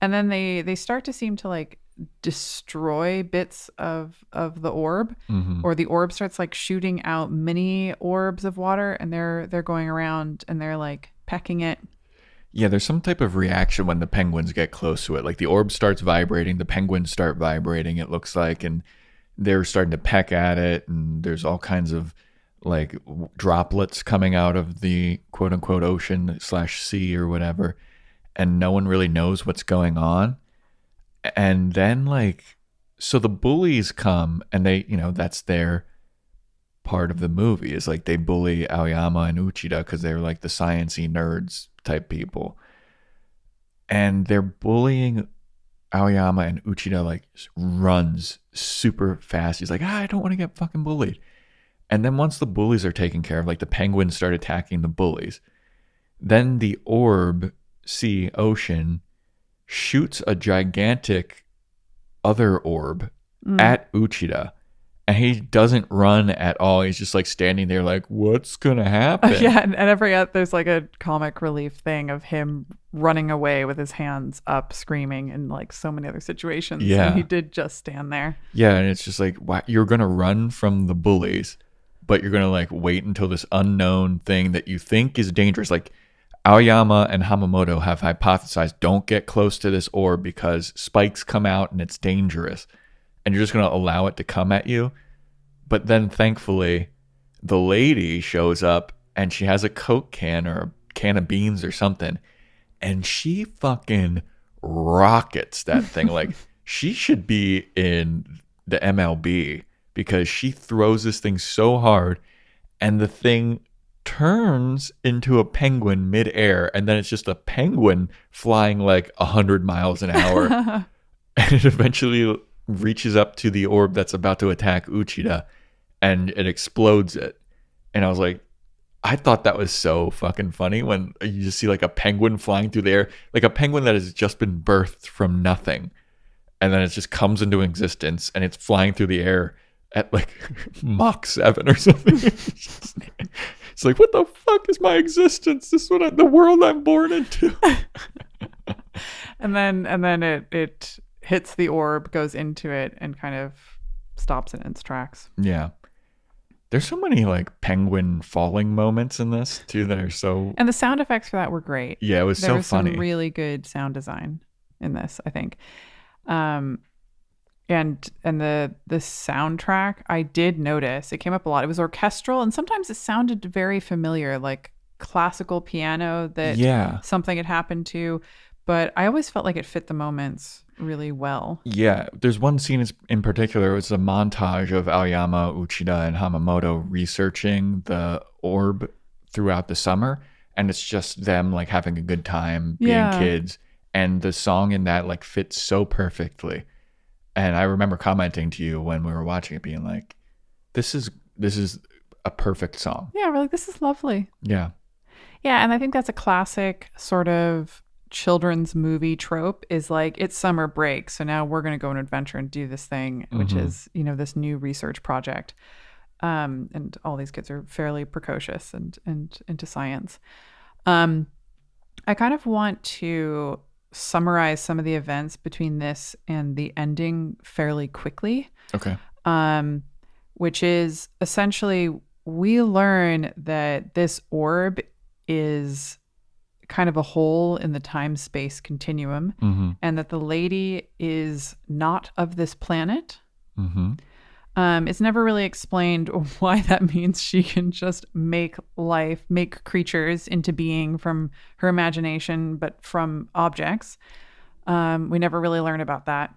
And then they start to seem to like destroy bits of the orb, or the orb starts like shooting out mini orbs of water, and they're going around and they're like pecking it. Yeah, there's some type of reaction when the penguins get close to it. Like the orb starts vibrating, the penguins start vibrating, it looks like, and they're starting to peck at it, and there's all kinds of like droplets coming out of the quote unquote ocean / sea or whatever, and no one really knows what's going on. And then like, so the bullies come, and they, that's their part of the movie, is like they bully Aoyama and Uchida because they're like the sciencey nerds type people, and they're bullying Aoyama, and Uchida like runs super fast. He's like, I don't want to get fucking bullied. And then once the bullies are taken care of, like the penguins start attacking the bullies, then the orb ocean shoots a gigantic other orb at Uchida, and he doesn't run at all. He's just like standing there like, what's gonna happen? Yeah, and there's like a comic relief thing of him running away with his hands up screaming in like so many other situations. Yeah, and he did just stand there. Yeah, and it's just like, wow, you're gonna run from the bullies, but you're gonna like wait until this unknown thing that you think is dangerous. Like Aoyama and Hamamoto have hypothesized, don't get close to this orb because spikes come out and it's dangerous, and you're just gonna allow it to come at you. But then thankfully the lady shows up, and she has a Coke can or a can of beans or something, and she fucking rockets that thing. Like she should be in the MLB, because she throws this thing so hard, and the thing turns into a penguin midair, and then it's just a penguin flying like 100 miles an hour. And it eventually reaches up to the orb that's about to attack Uchida, and it explodes it. And I was like, I thought that was so fucking funny when you just see like a penguin flying through the air, like a penguin that has just been birthed from nothing, and then it just comes into existence, and it's flying through the air at like Mach 7 or something. It's like, what the fuck is my existence? This is the world I'm born into. and then it hits the orb, goes into it, and kind of stops it in its tracks. Yeah. There's so many like penguin falling moments in this too that are so... And the sound effects for that were great. Yeah, it was so funny. Some really good sound design in this, I think. And the soundtrack, I did notice it came up a lot. It was orchestral, and sometimes it sounded very familiar, like classical piano that something had happened to. But I always felt like it fit the moments really well. Yeah, there's one scene in particular. It was a montage of Aoyama, Uchida, and Hamamoto researching the orb throughout the summer, and it's just them like having a good time being kids. And the song in that like fits so perfectly. And I remember commenting to you when we were watching it, being like, this is a perfect song. Yeah, we're like, this is lovely. Yeah. Yeah, and I think that's a classic sort of children's movie trope, is like, it's summer break, so now we're going to go on an adventure and do this thing, which is, this new research project. And all these kids are fairly precocious and into science. I kind of want to summarize some of the events between this and the ending fairly quickly. Okay. Which is essentially, we learn that this orb is kind of a hole in the time-space continuum, and that the lady is not of this planet. It's never really explained why that means she can just make creatures into being from her imagination, but from objects. We never really learn about that.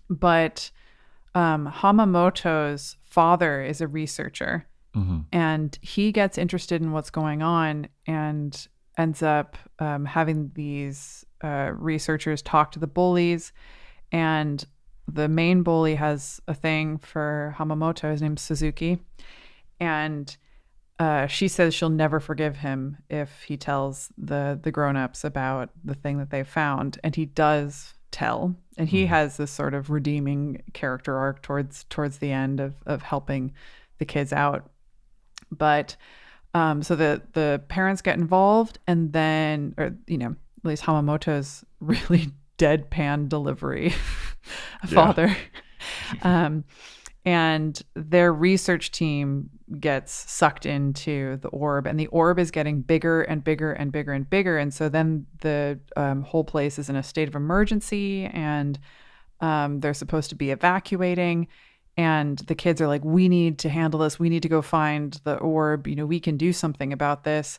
But Hamamoto's father is a researcher, and he gets interested in what's going on, and ends up having these researchers talk to the bullies, and the main bully has a thing for Hamamoto. His name's Suzuki, and she says she'll never forgive him if he tells the grown-ups about the thing that they found, and he does tell, and he has this sort of redeeming character arc towards the end of helping the kids out. But so the parents get involved, and then, or at least Hamamoto's really deadpan delivery father, and their research team gets sucked into the orb, and the orb is getting bigger and bigger and bigger and bigger, and so then the whole place is in a state of emergency, and they're supposed to be evacuating. And the kids are like, we need to handle this. We need to go find the orb. We can do something about this.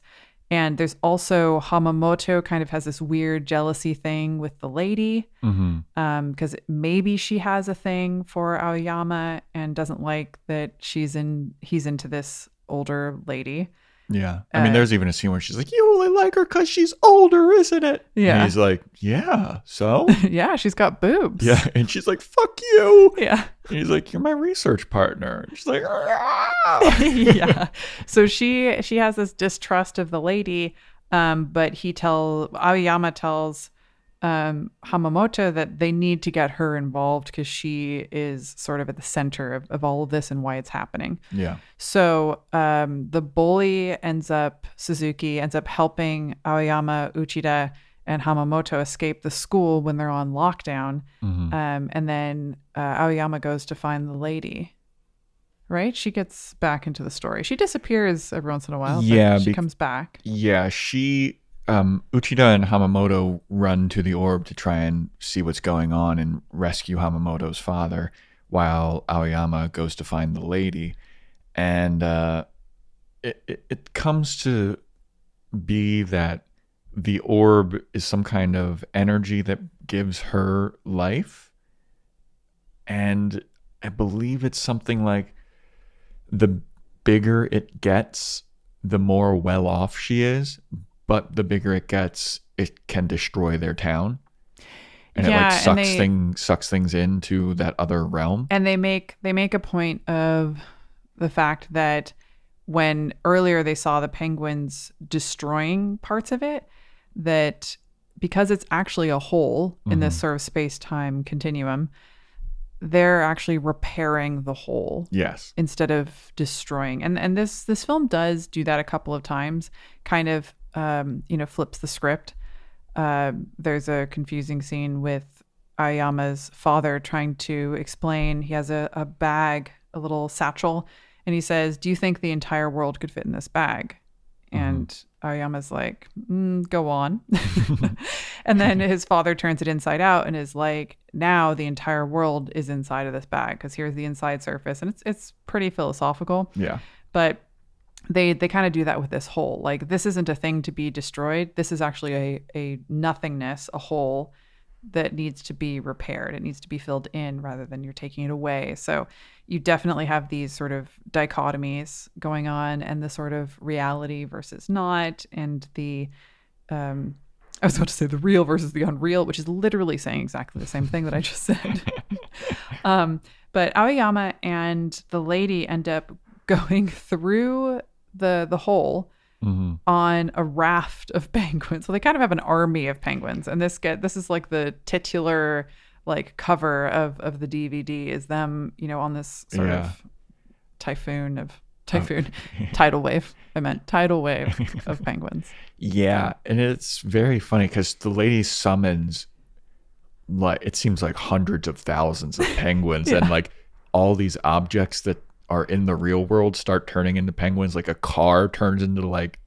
And there's also Hamamoto kind of has this weird jealousy thing with the lady, because maybe she has a thing for Aoyama and doesn't like that he's into this older lady. Yeah. I mean, there's even a scene where she's like, you only like her because she's older, isn't it? Yeah. And he's like, yeah, so? Yeah, she's got boobs. Yeah. And she's like, fuck you. Yeah. And he's like, you're my research partner. And she's like, ah. Yeah. So she has this distrust of the lady, but Aoyama tells Hamamoto that they need to get her involved because she is sort of at the center of all of this and why it's happening. Yeah. So the bully Suzuki ends up helping Aoyama, Uchida, and Hamamoto escape the school when they're on lockdown. And then Aoyama goes to find the lady. Right? She gets back into the story. She disappears every once in a while. Yeah. But she comes back. Yeah. Uchida and Hamamoto run to the orb to try and see what's going on and rescue Hamamoto's father, while Aoyama goes to find the lady. And it comes to be that the orb is some kind of energy that gives her life. And I believe it's something like the bigger it gets, the more well off she is. But the bigger it gets, it can destroy their town. And it sucks things into that other realm. And they make a point of the fact that when earlier they saw the penguins destroying parts of it, that because it's actually a hole in this sort of space-time continuum, they're actually repairing the hole. Yes. Instead of destroying. And this film does do that a couple of times, kind of flips the script. There's a confusing scene with Aoyama's father trying to explain. He has a bag, a little satchel, and he says, do you think the entire world could fit in this bag? And Aoyama's like, go on. And then his father turns it inside out and is like, now the entire world is inside of this bag because here's the inside surface. And it's pretty philosophical. Yeah. But they kind of do that with this hole. Like, this isn't a thing to be destroyed. This is actually a nothingness, a hole that needs to be repaired. It needs to be filled in rather than you're taking it away. So you definitely have these sort of dichotomies going on, and the sort of reality versus not, and the I was about to say the real versus the unreal, which is literally saying exactly the same thing that I just said. But Aoyama and the lady end up going through the hole on a raft of penguins. So they kind of have an army of penguins, and this is like the titular like cover of the DVD is them, on this sort of tidal wave. I meant tidal wave of penguins. Yeah, and it's very funny because the lady summons, like, it seems like hundreds of thousands of penguins, and like all these objects that are in the real world start turning into penguins. Like a car turns into like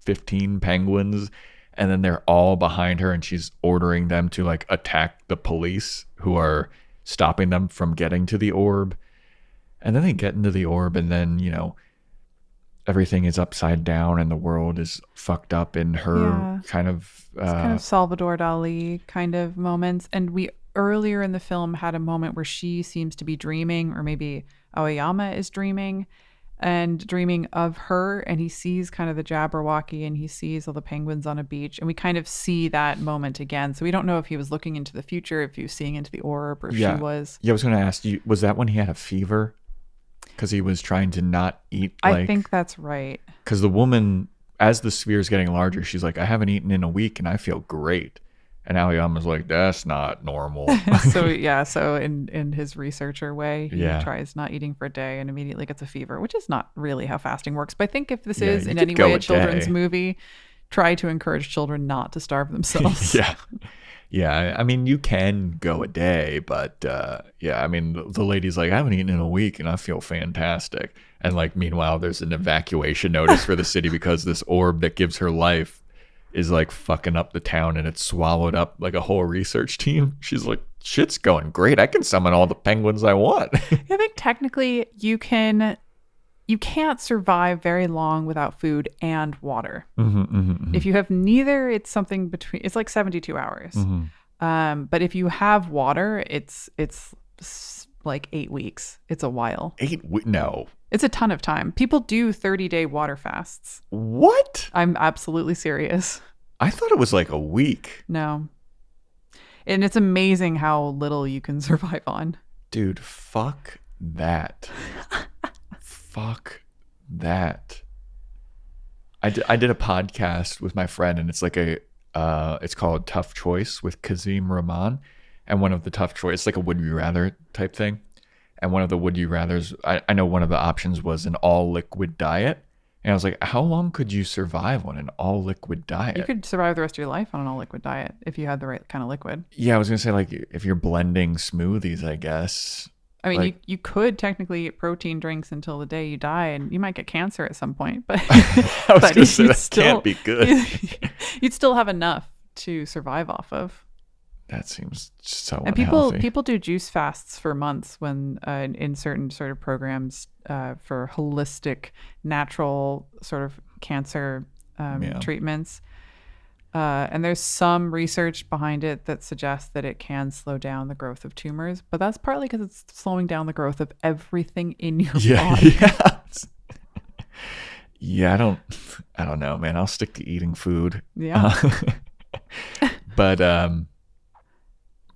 15 penguins, and then they're all behind her, and she's ordering them to like attack the police who are stopping them from getting to the orb. And then they get into the orb, and then everything is upside down and the world is fucked up in her kind of Salvador Dali kind of moments. And we earlier in the film had a moment where she seems to be dreaming, or maybe Aoyama is dreaming, and dreaming of her, and he sees kind of the Jabberwocky and he sees all the penguins on a beach, and we kind of see that moment again. So we don't know if he was looking into the future, if he was seeing into the orb, or if she was. Yeah, I was going to ask you, was that when he had a fever? Because he was trying to not eat. I think that's right. Because the woman, as the sphere is getting larger, she's like, I haven't eaten in a week and I feel great. And Aoyama's like, that's not normal. So in his researcher way, he tries not eating for a day and immediately gets a fever, which is not really how fasting works. But I think if this is in any way a children's movie, try to encourage children not to starve themselves. Yeah, I mean, you can go a day, but I mean, the lady's like, I haven't eaten in a week and I feel fantastic. And like, meanwhile, there's an evacuation notice for the city because this orb that gives her life is like fucking up the town, and it's swallowed up like a whole research team. She's like, shit's going great. I can summon all the penguins I want. I think technically you can't survive very long without food and water. If you have neither, it's something between, it's like 72 hours. But if you have water, it's like 8 weeks. It's a while. No. It's a ton of time. People do 30-day water fasts. What? I'm absolutely serious. I thought it was like a week. No. And it's amazing how little you can survive on. Dude, fuck that. Fuck that. I did a podcast with my friend, and it's like it's called Tough Choice with Kazim Rahman. And one of the tough choice, like a would you rather type thing. And one of the would you rathers, I know one of the options was an all liquid diet. And I was like, how long could you survive on an all liquid diet? You could survive the rest of your life on an all liquid diet if you had the right kind of liquid. Yeah, I was going to say, like, if you're blending smoothies, I guess. I mean, like, you could technically eat protein drinks until the day you die, and you might get cancer at some point. But I was going to say, that can't be good. You'd still have enough to survive off of. That seems so and unhealthy. people do juice fasts for months when in certain sort of programs for holistic, natural sort of cancer treatments. And there's some research behind it that suggests that it can slow down the growth of tumors, but that's partly because it's slowing down the growth of everything in your body. Yeah, I don't know, man. I'll stick to eating food. Yeah. But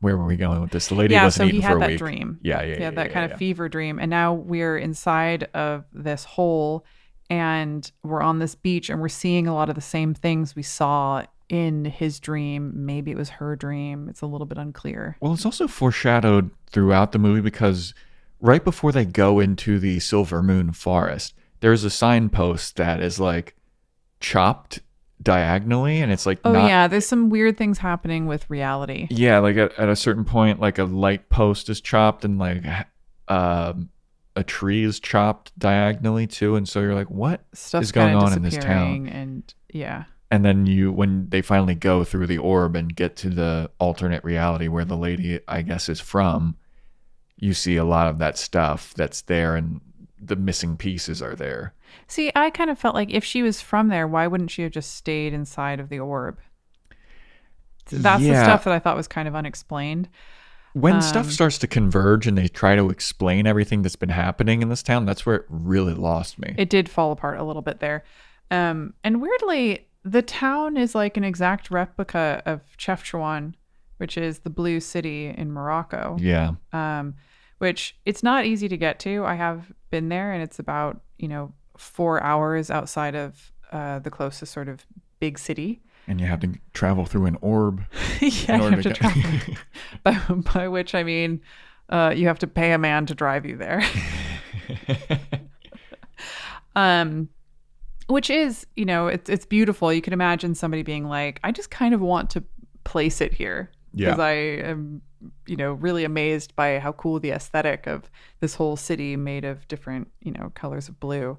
where were we going with this? The lady wasn't eating for a week. Yeah, so he had that dream. Yeah, that kind of fever dream. And now we're inside of this hole, and we're on this beach, and we're seeing a lot of the same things we saw in his dream. Maybe it was her dream. It's a little bit unclear. Well, it's also foreshadowed throughout the movie because right before they go into the Silver Moon Forest, there's a signpost that is like chopped diagonally, and it's like there's some weird things happening with reality. Yeah, like at a certain point, like a light post is chopped, and like a tree is chopped diagonally too, and so you're like, what is going on in this town? And then when they finally go through the orb and get to the alternate reality where the lady, I guess, is from, you see a lot of that stuff that's there, and the missing pieces are there. See, I kind of felt like if she was from there, why wouldn't she have just stayed inside of the orb? That's the stuff that I thought was kind of unexplained. When stuff starts to converge and they try to explain everything that's been happening in this town, that's where it really lost me. It did fall apart a little bit there. And weirdly, the town is like an exact replica of Chefchaouen, which is the blue city in Morocco. Yeah. Which it's not easy to get to. I have been there, and it's about, 4 hours outside of the closest sort of big city. And you have to travel through an orb. Yeah, you have to travel. by which I mean you have to pay a man to drive you there. Which is, it's beautiful. You can imagine somebody being like, I just kind of want to place it here. Because I am, really amazed by how cool the aesthetic of this whole city made of different, colors of blue,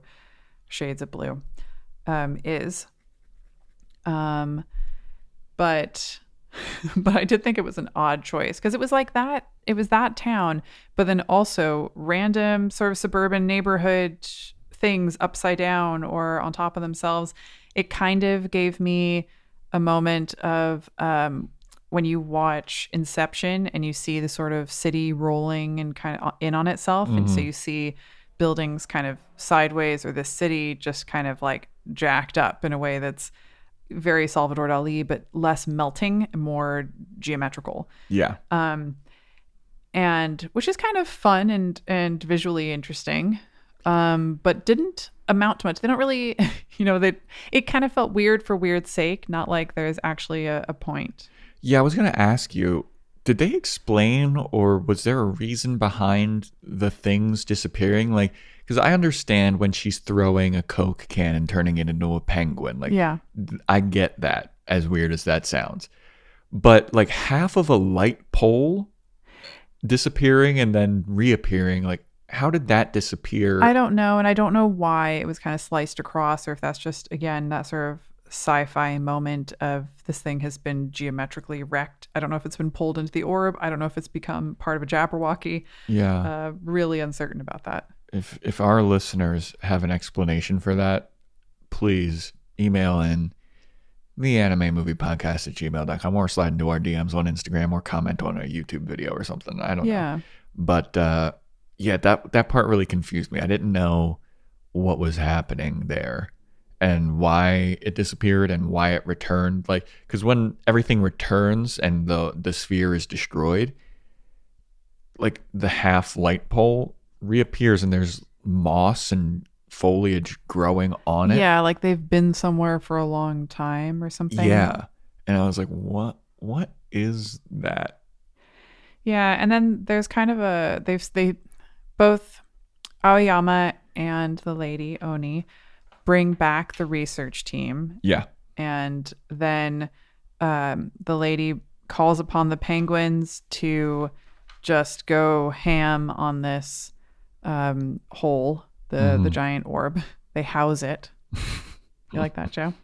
shades of blue, is. But I did think it was an odd choice because it was like that. It was that town, but then also random sort of suburban neighborhood things upside down or on top of themselves. It kind of gave me a moment of when you watch Inception and you see the sort of city rolling and kind of in on itself. Mm-hmm. And so you see buildings kind of sideways, or this city just kind of like jacked up in a way that's very Salvador Dali, but less melting and more geometrical. Yeah. And which is kind of fun and visually interesting, but didn't amount to much. They don't really, it kind of felt weird for weird's sake, not like there's actually a point. Yeah, I was going to ask you, did they explain, or was there a reason behind the things disappearing? Like, because I understand when she's throwing a Coke can and turning it into a penguin. Like, Yeah. I get that, as weird as that sounds. But like half of a light pole disappearing and then reappearing, like, how did that disappear? I don't know, and I don't know why it was kind of sliced across, or if that's just, again, that sort of sci-fi moment of this thing has been geometrically wrecked. I don't know if it's been pulled into the orb. I don't know if it's become part of a Jabberwocky. Yeah. Really uncertain about that. If our listeners have an explanation for that, please email in theanimemoviepodcast@gmail.com, or slide into our DMs on Instagram, or comment on a YouTube video or something. I don't know. But yeah, that part really confused me. I didn't know what was happening there and why it disappeared and why it returned. Like, because when everything returns and the sphere is destroyed, like the half light pole reappears and there's moss and foliage growing on it. Yeah, like they've been somewhere for a long time or something. Yeah. And I was like, what is that? Yeah, and then there's kind of they both Aoyama and the lady Oni bring back the research team. Yeah. And then the lady calls upon the penguins to just go ham on this hole, the giant orb. They house it. You like that, Joe?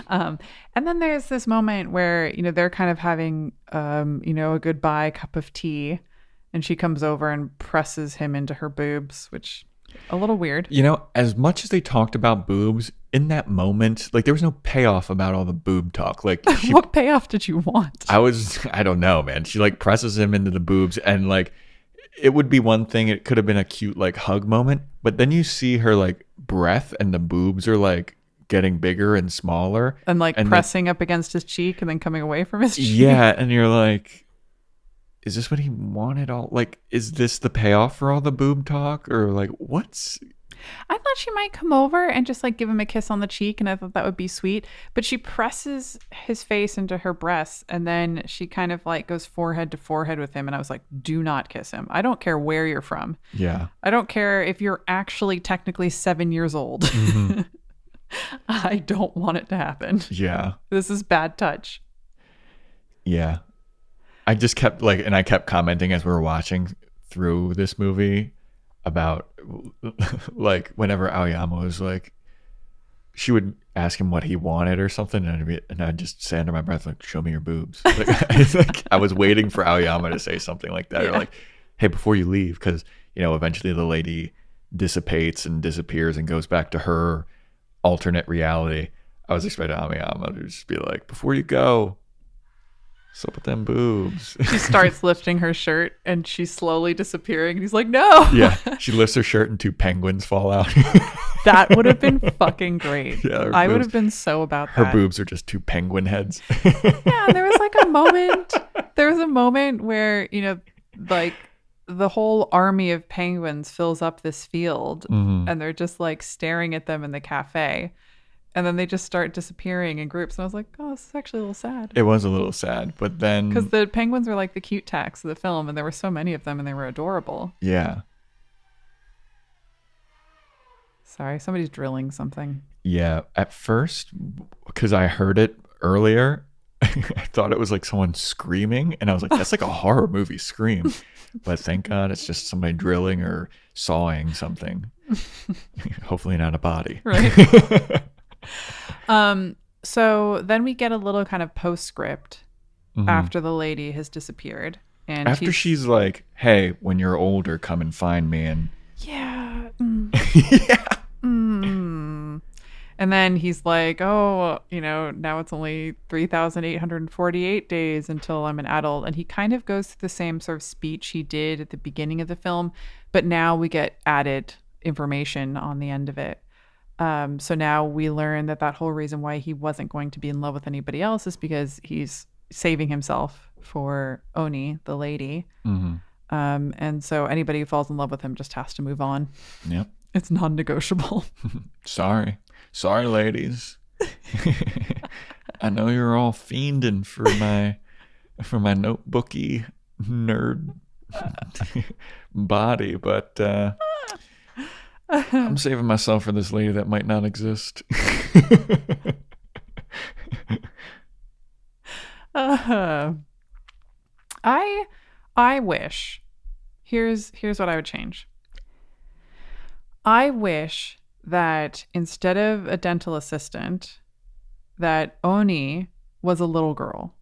And then there's this moment where, they're kind of having, a goodbye cup of tea, and she comes over and presses him into her boobs, which a little weird. As much as they talked about boobs in that moment, like there was no payoff about all the boob talk. Like, what payoff did you want? I don't know, man. She like presses him into the boobs, and like, it would be one thing. It could have been a cute like hug moment, but then you see her like breath and the boobs are like getting bigger and smaller and like pressing up against his cheek and then coming away from his cheek. Yeah. And you're like, is this what he wanted? Is this the payoff for all the boob talk, or like what's... I thought she might come over and just like give him a kiss on the cheek, and I thought that would be sweet, but she presses his face into her breasts, and then she kind of like goes forehead to forehead with him, and I was like, do not kiss him. I don't care where you're from. Yeah. I don't care if you're actually technically 7 years old. Mm-hmm. I don't want it to happen. Yeah. This is bad touch. Yeah. I just kept I kept commenting as we were watching through this movie about like whenever Aoyama was like, she would ask him what he wanted or something, and I'd just say under my breath, like, show me your boobs. I was waiting for Aoyama to say something like that. Yeah. Or like, hey, before you leave, because eventually the lady dissipates and disappears and goes back to her alternate reality. I was expecting Aoyama to just be like, before you go, what's up with them boobs? She starts lifting her shirt and she's slowly disappearing, and he's like, no. Yeah, she lifts her shirt and 2 penguins fall out. That would have been fucking great. Yeah, I would have been so about that. Her boobs are just 2 penguin heads. Yeah, there was like a moment where, like the whole army of penguins fills up this field, and they're just like staring at them in the cafe. And then they just start disappearing in groups. And I was like, oh, this is actually a little sad. It was a little sad. But then... because the penguins were like the cute tax of the film. And there were so many of them. And they were adorable. Yeah. Sorry, somebody's drilling something. Yeah. At first, because I heard it earlier, I thought it was like someone screaming. And I was like, that's like a horror movie scream. But thank God it's just somebody drilling or sawing something. Hopefully not a body. Right. So then we get a little kind of postscript after the lady has disappeared, and after she's like, hey, when you're older, come and find me. And yeah. yeah. And And then he's like, oh, now it's only 3,848 days until I'm an adult. And he kind of goes through the same sort of speech he did at the beginning of the film, but now we get added information on the end of it. So now we learn that whole reason why he wasn't going to be in love with anybody else is because he's saving himself for Oni, the lady. Mm-hmm. And so anybody who falls in love with him just has to move on. Yep. It's non-negotiable. Sorry, ladies. I know you're all fiending for my notebooky nerd body, but I'm saving myself for this lady that might not exist. I wish. Here's what I would change. I wish that instead of a dental assistant, that Oni was a little girl.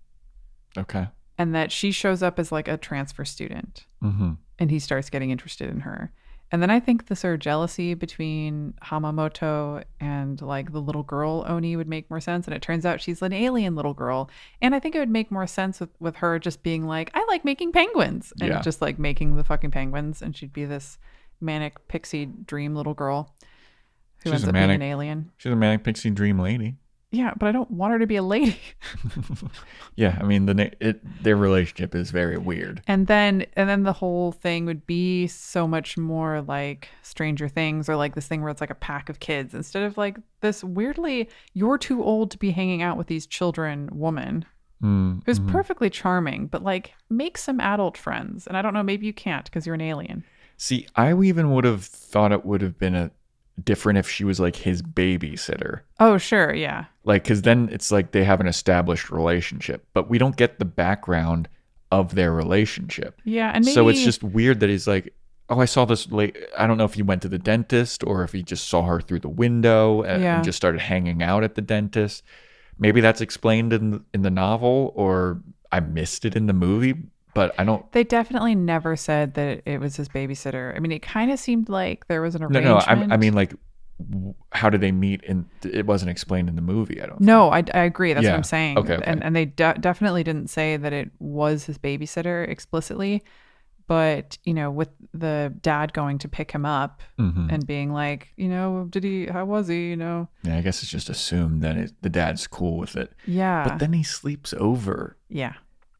Okay. And that she shows up as like a transfer student. Mm-hmm. And he starts getting interested in her. And then I think the sort of jealousy between Hamamoto and like the little girl Oni would make more sense. And it turns out she's an alien little girl. And I think it would make more sense with her just being like, I like making penguins. And just like making the fucking penguins. And she'd be this manic pixie dream little girl who ends up being an alien. She's a manic pixie dream lady. Yeah, but I don't want her to be a lady. Yeah, I mean their relationship is very weird. And then the whole thing would be so much more like Stranger Things, or like this thing where it's like a pack of kids instead of like this weirdly you're too old to be hanging out with these children woman who's perfectly charming, but like make some adult friends. And I don't know, maybe you can't because you're an alien. See, I even would have thought it would have been different if she was like his babysitter. Oh, sure, yeah. Like, because then it's like they have an established relationship, but we don't get the background of their relationship. Yeah, and maybe... So it's just weird that he's like, oh, I saw this late. I don't know if he went to the dentist or if he just saw her through the window and just started hanging out at the dentist. Maybe that's explained in the novel, or I missed it in the movie. But I don't... They definitely never said that it was his babysitter. I mean, it kind of seemed like there was an arrangement. No, I mean, like, how did they meet? It wasn't explained in the movie, I don't think. No, I agree. That's what I'm saying. Okay. And they definitely didn't say that it was his babysitter explicitly. But, with the dad going to pick him up and being like, how was he, Yeah, I guess it's just assumed that the dad's cool with it. Yeah. But then he sleeps over. Yeah.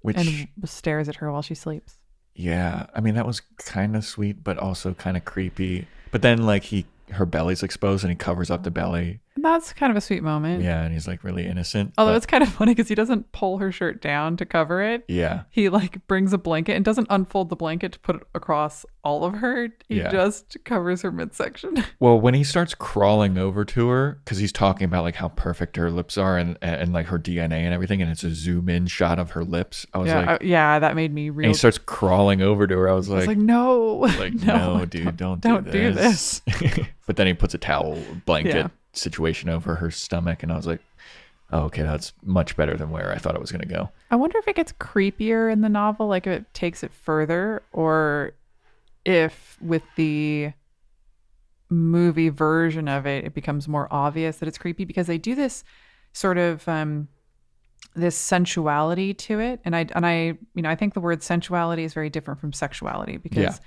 Which, and stares at her while she sleeps. Yeah. I mean, that was kind of sweet, but also kind of creepy. But then, like, her belly's exposed and he covers up the belly. That's kind of a sweet moment. Yeah, and he's, like, really innocent. Although it's kind of funny because he doesn't pull her shirt down to cover it. Yeah. He, like, brings a blanket and doesn't unfold the blanket to put it across all of her. He just covers her midsection. Well, when he starts crawling over to her, because he's talking about, like, how perfect her lips are and like, her DNA and everything, and it's a zoom-in shot of her lips. I was like... that made me real... And he starts crawling over to her. I was like, no. Like, no, dude, don't do this. But then he puts a towel blanket situation over her stomach, and I was like, oh, okay, that's much better than where I thought it was going to go. I wonder if it gets creepier in the novel, like if it takes it further, or if with the movie version of it, it becomes more obvious that it's creepy, because they do this sort of this sensuality to it. And I think the word sensuality is very different from sexuality, because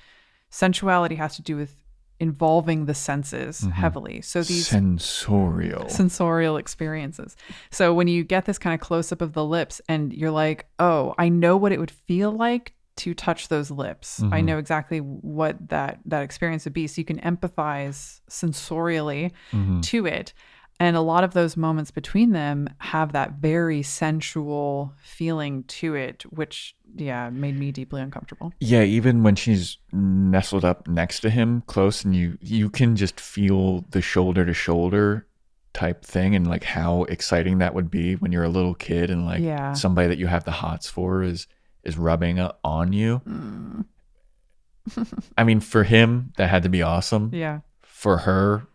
sensuality has to do with involving the senses heavily. So these sensorial experiences. So when you get this kind of close up of the lips and you're like, oh, I know what it would feel like to touch those lips. I know exactly what that experience would be. So you can empathize sensorially to it. And a lot of those moments between them have that very sensual feeling to it, which, made me deeply uncomfortable. Yeah, even when she's nestled up next to him close, and you can just feel the shoulder to shoulder type thing, and like how exciting that would be when you're a little kid and like somebody that you have the hots for is rubbing on you. I mean, for him, that had to be awesome. Yeah. For her,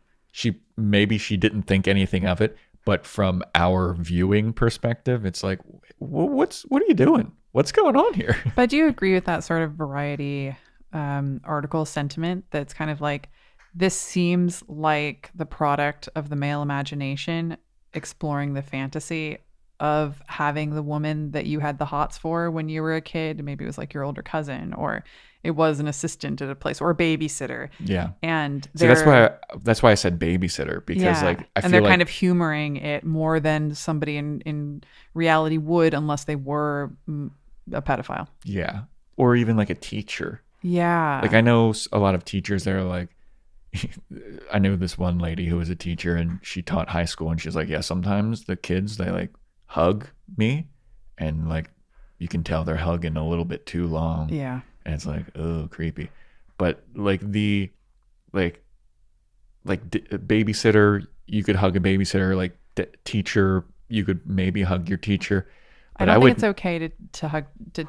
maybe she didn't think anything of it, but from our viewing perspective, it's like, what are you doing? What's going on here? But do you agree with that sort of Variety article sentiment that's kind of like, this seems like the product of the male imagination exploring the fantasy of having the woman that you had the hots for when you were a kid. Maybe it was like your older cousin, or it was an assistant at a place, or a babysitter. Yeah. And See, that's why I said babysitter, because like I feel they're like kind of humoring it more than somebody in reality would, unless they were a pedophile. yeah, or even like a teacher. Yeah. Like I know a lot of teachers that are like, I knew this one lady who was a teacher and she taught high school, and she's like, yeah, sometimes the kids, they like hug me and like you can tell they're hugging a little bit too long. Yeah. And it's like, oh, creepy. But like babysitter, you could hug a babysitter. Like teacher, you could maybe hug your teacher. But I don't think it's okay to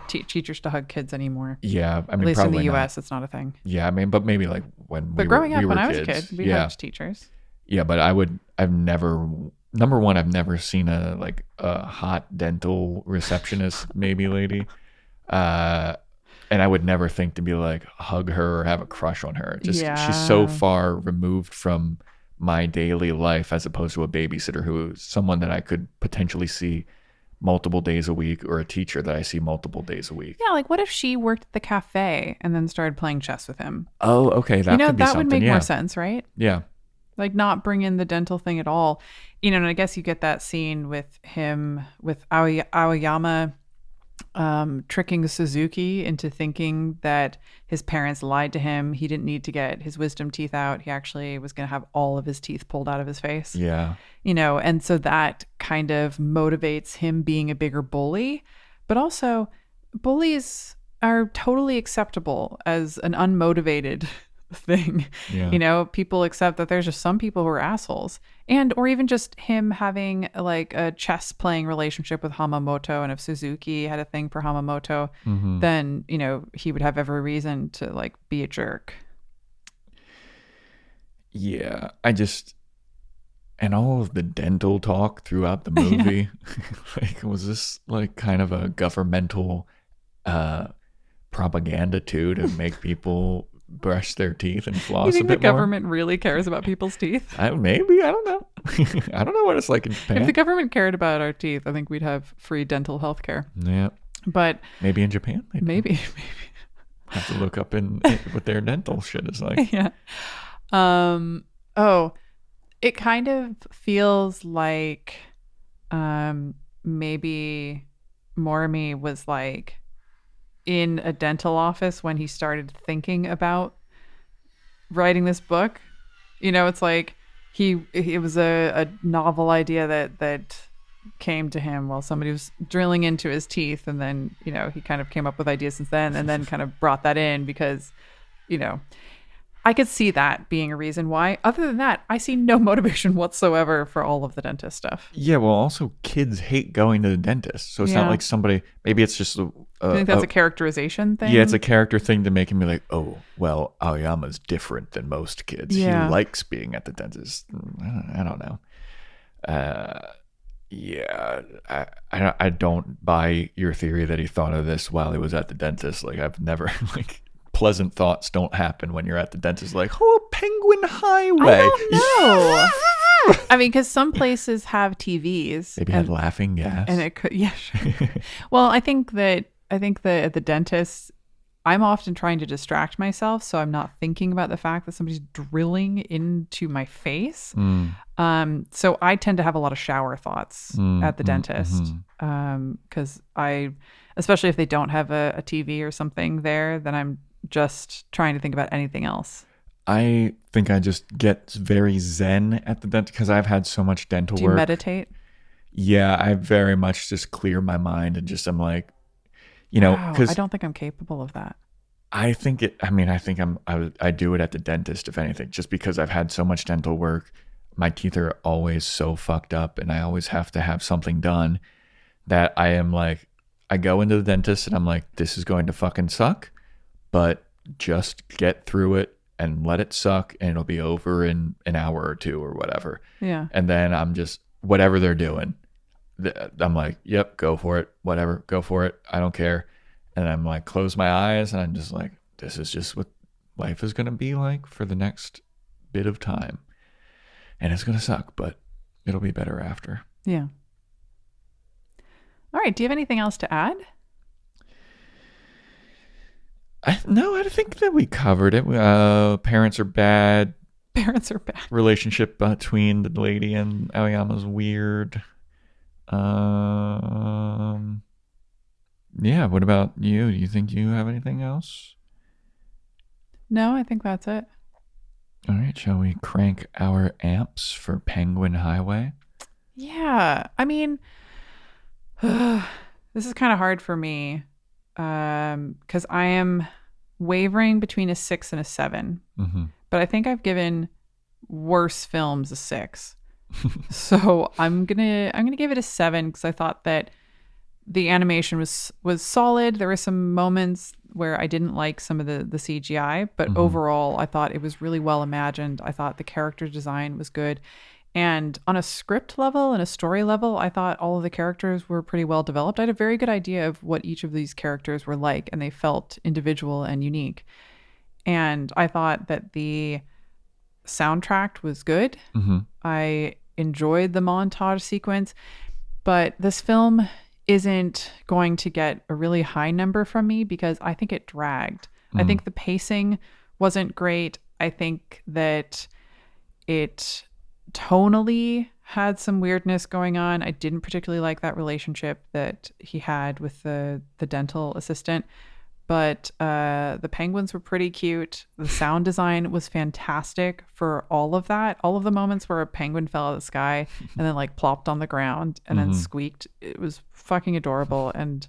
teach teachers to hug kids anymore. Yeah, I mean, at least in probably the not. U.S., it's not a thing. Yeah, I mean, but maybe like when But we growing were, up, we when were I was a kids. kid, we hugged teachers. Yeah, but I've never, number one, I've never seen a hot dental receptionist maybe lady. And I would never think to be like hug her or have a crush on her. Just she's so far removed from my daily life, as opposed to a babysitter who is someone that I could potentially see multiple days a week, or a teacher that I see multiple days a week. Yeah, like what if she worked at the cafe and then started playing chess with him? Oh, okay, that could be that something. would make yeah. more sense, right? Yeah. Like not bring in the dental thing at all. And I guess you get that scene with him, with Aoyama tricking Suzuki into thinking that his parents lied to him. He didn't need to get his wisdom teeth out. He actually was going to have all of his teeth pulled out of his face. Yeah. And so that kind of motivates him being a bigger bully. But also, bullies are totally acceptable as an unmotivated thing. Yeah. People accept that there's just some people who are assholes, or even just him having like a chess playing relationship with Hamamoto. And if Suzuki had a thing for Hamamoto, then he would have every reason to like be a jerk. Yeah, and all of the dental talk throughout the movie, like, was this like kind of a governmental propaganda too, to make people brush their teeth and floss You think a bit the government really cares about people's teeth? Maybe, I don't know. I don't know what it's like in Japan. If the government cared about our teeth, I think we'd have free dental health care. Yeah, but maybe in Japan, maybe have to look up in what their dental shit is like. Yeah. It kind of feels like maybe Morimi was like in a dental office when he started thinking about writing this book. It's like it was a novel idea that came to him while somebody was drilling into his teeth, and then he kind of came up with ideas since then, and then kind of brought that in because I could see that being a reason why. Other than that, I see no motivation whatsoever for all of the dentist stuff. Yeah, well, also kids hate going to the dentist, so it's not like somebody. Maybe it's just I think that's a characterization thing. Yeah, it's a character thing to make him be like, oh, well, Aoyama's different than most kids. Yeah. He likes being at the dentist. I don't know. Yeah, I don't buy your theory that he thought of this while he was at the dentist. Like, I've never like. Pleasant thoughts don't happen when you're at the dentist. Like, oh, Penguin Highway. I don't know. I mean, because some places have TVs. Maybe had laughing gas. And it could, yeah. Sure. Well, I think that at the dentist, I'm often trying to distract myself, so I'm not thinking about the fact that somebody's drilling into my face. So I tend to have a lot of shower thoughts at the dentist, because especially if they don't have a TV or something there, then I'm just trying to think about anything else. I think I just get very zen at the dentist because I've had so much dental work. Do you meditate? Yeah, I very much just clear my mind and just I'm like, Wow, because I don't think I'm capable of that. I think I do it at the dentist, if anything, just because I've had so much dental work. My teeth are always so fucked up and I always have to have something done that I am like, I go into the dentist and I'm like, this is going to fucking suck, but just get through it and let it suck and it'll be over in an hour or two or whatever. Yeah. And then I'm just, whatever they're doing, I'm like, yep, go for it. Whatever, go for it. I don't care. And I'm like, close my eyes and I'm just like, this is just what life is going to be like for the next bit of time. And it's going to suck, but it'll be better after. Yeah. All right. Do you have anything else to add? No, I think that we covered it. Parents are bad. Parents are bad. Relationship between the lady and Aoyama's weird. Yeah, what about you? Do you think you have anything else? No, I think that's it. All right, shall we crank our amps for Penguin Highway? Yeah. I mean, this is kind of hard for me because I am wavering between a 6 and a 7. Mm-hmm. But I think I've given worse films a 6. So I'm gonna give it a 7 because I thought that the animation was solid. There were some moments where I didn't like some of the CGI, but overall I thought it was really well imagined. I thought the character design was good. And on a script level and a story level, I thought all of the characters were pretty well developed. I had a very good idea of what each of these characters were like, and they felt individual and unique. And I thought that the soundtrack was good. Mm-hmm. I enjoyed the montage sequence, but this film isn't going to get a really high number from me because I think it dragged. I think the pacing wasn't great. I think that it tonally had some weirdness going on. I didn't particularly like that relationship that he had with the dental assistant. But the penguins were pretty cute. The sound design was fantastic for all of that. All of the moments where a penguin fell out of the sky and then like plopped on the ground and then squeaked. It was fucking adorable. And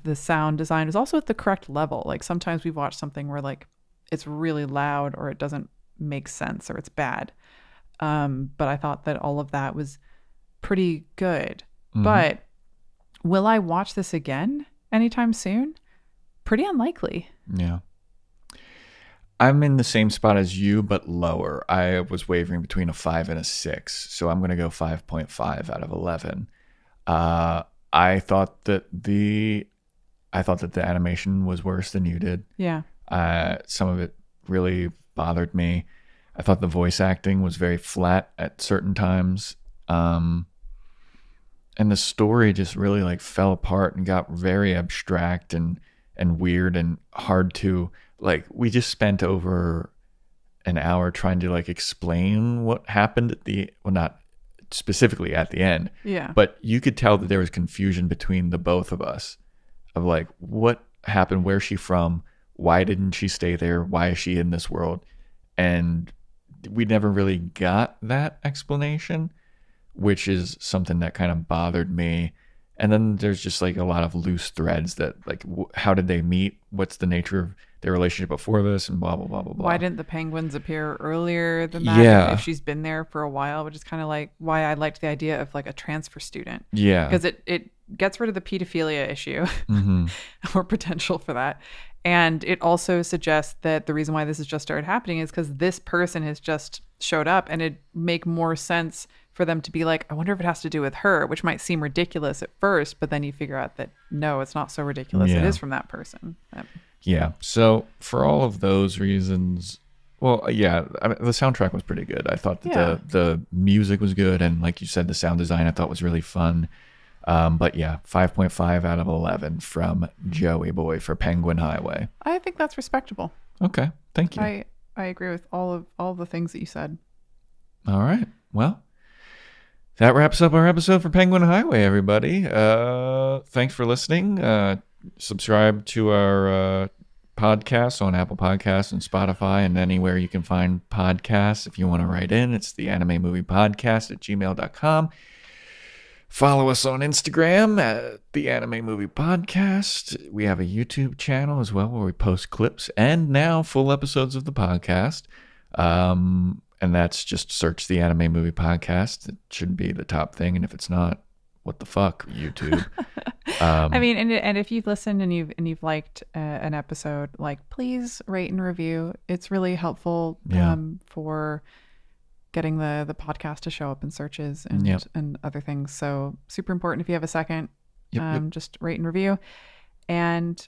the sound design was also at the correct level. Like sometimes we watch something where like it's really loud or it doesn't make sense or it's bad. But I thought that all of that was pretty good. But will I watch this again anytime soon? Pretty unlikely. Yeah. I'm in the same spot as you, but lower. I was wavering between a 5 and a 6, so I'm going to go 5.5 out of 11. I thought that the animation was worse than you did. Yeah. Some of it really bothered me. I thought the voice acting was very flat at certain times. And the story just really like fell apart and got very abstract and weird and hard to like. We just spent over an hour trying to like explain what happened at not specifically at the end. Yeah. But you could tell that there was confusion between the both of us of like what happened, where's she from, why didn't she stay there, why is she in this world? And we never really got that explanation, which is something that kind of bothered me. And then there's just like a lot of loose threads that like, how did they meet? What's the nature of their relationship before this? And blah, blah, blah, blah, blah. Why didn't the penguins appear earlier than that? Yeah. If she's been there for a while, which is kind of like why I liked the idea of like a transfer student. Yeah. Because it gets rid of the pedophilia issue or potential for that. And it also suggests that the reason why this has just started happening is because this person has just showed up, and it'd make more sense for them to be like, I wonder if it has to do with her, which might seem ridiculous at first, but then you figure out that no, it's not so ridiculous. Yeah. It is from that person. Yeah. So for all of those reasons, well, yeah, I mean, the soundtrack was pretty good. I thought that the music was good. And like you said, the sound design I thought was really fun. But yeah, 5.5 out of 11 from Joey Boy for Penguin Highway. I think that's respectable. Okay. Thank you. I agree with all the things that you said. All right. Well, that wraps up our episode for Penguin Highway, everybody. Thanks for listening. Subscribe to our podcasts on Apple Podcasts and Spotify and anywhere you can find podcasts. If you want to write in, it's the anime movie podcast at gmail.com. Follow us on Instagram at the Anime Movie Podcast. We have a YouTube channel as well where we post clips and now full episodes of the podcast. And that's just search the Anime Movie Podcast. It should be the top thing. And if it's not, what the fuck, YouTube? I mean, and if you've listened and you've liked an episode, like please rate and review. It's really helpful for getting the podcast to show up in searches and other things. So super important. If you have a second, just rate and review. And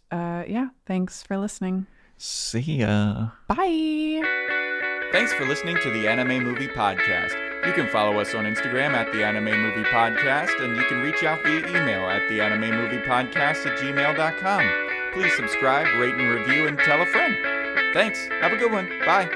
thanks for listening. See ya. Bye. Thanks for listening to the Anime Movie Podcast. You can follow us on Instagram at the Anime Movie Podcast, and you can reach out via email at theanimemoviepodcast@gmail.com. Please subscribe, rate, and review, and tell a friend. Thanks. Have a good one. Bye.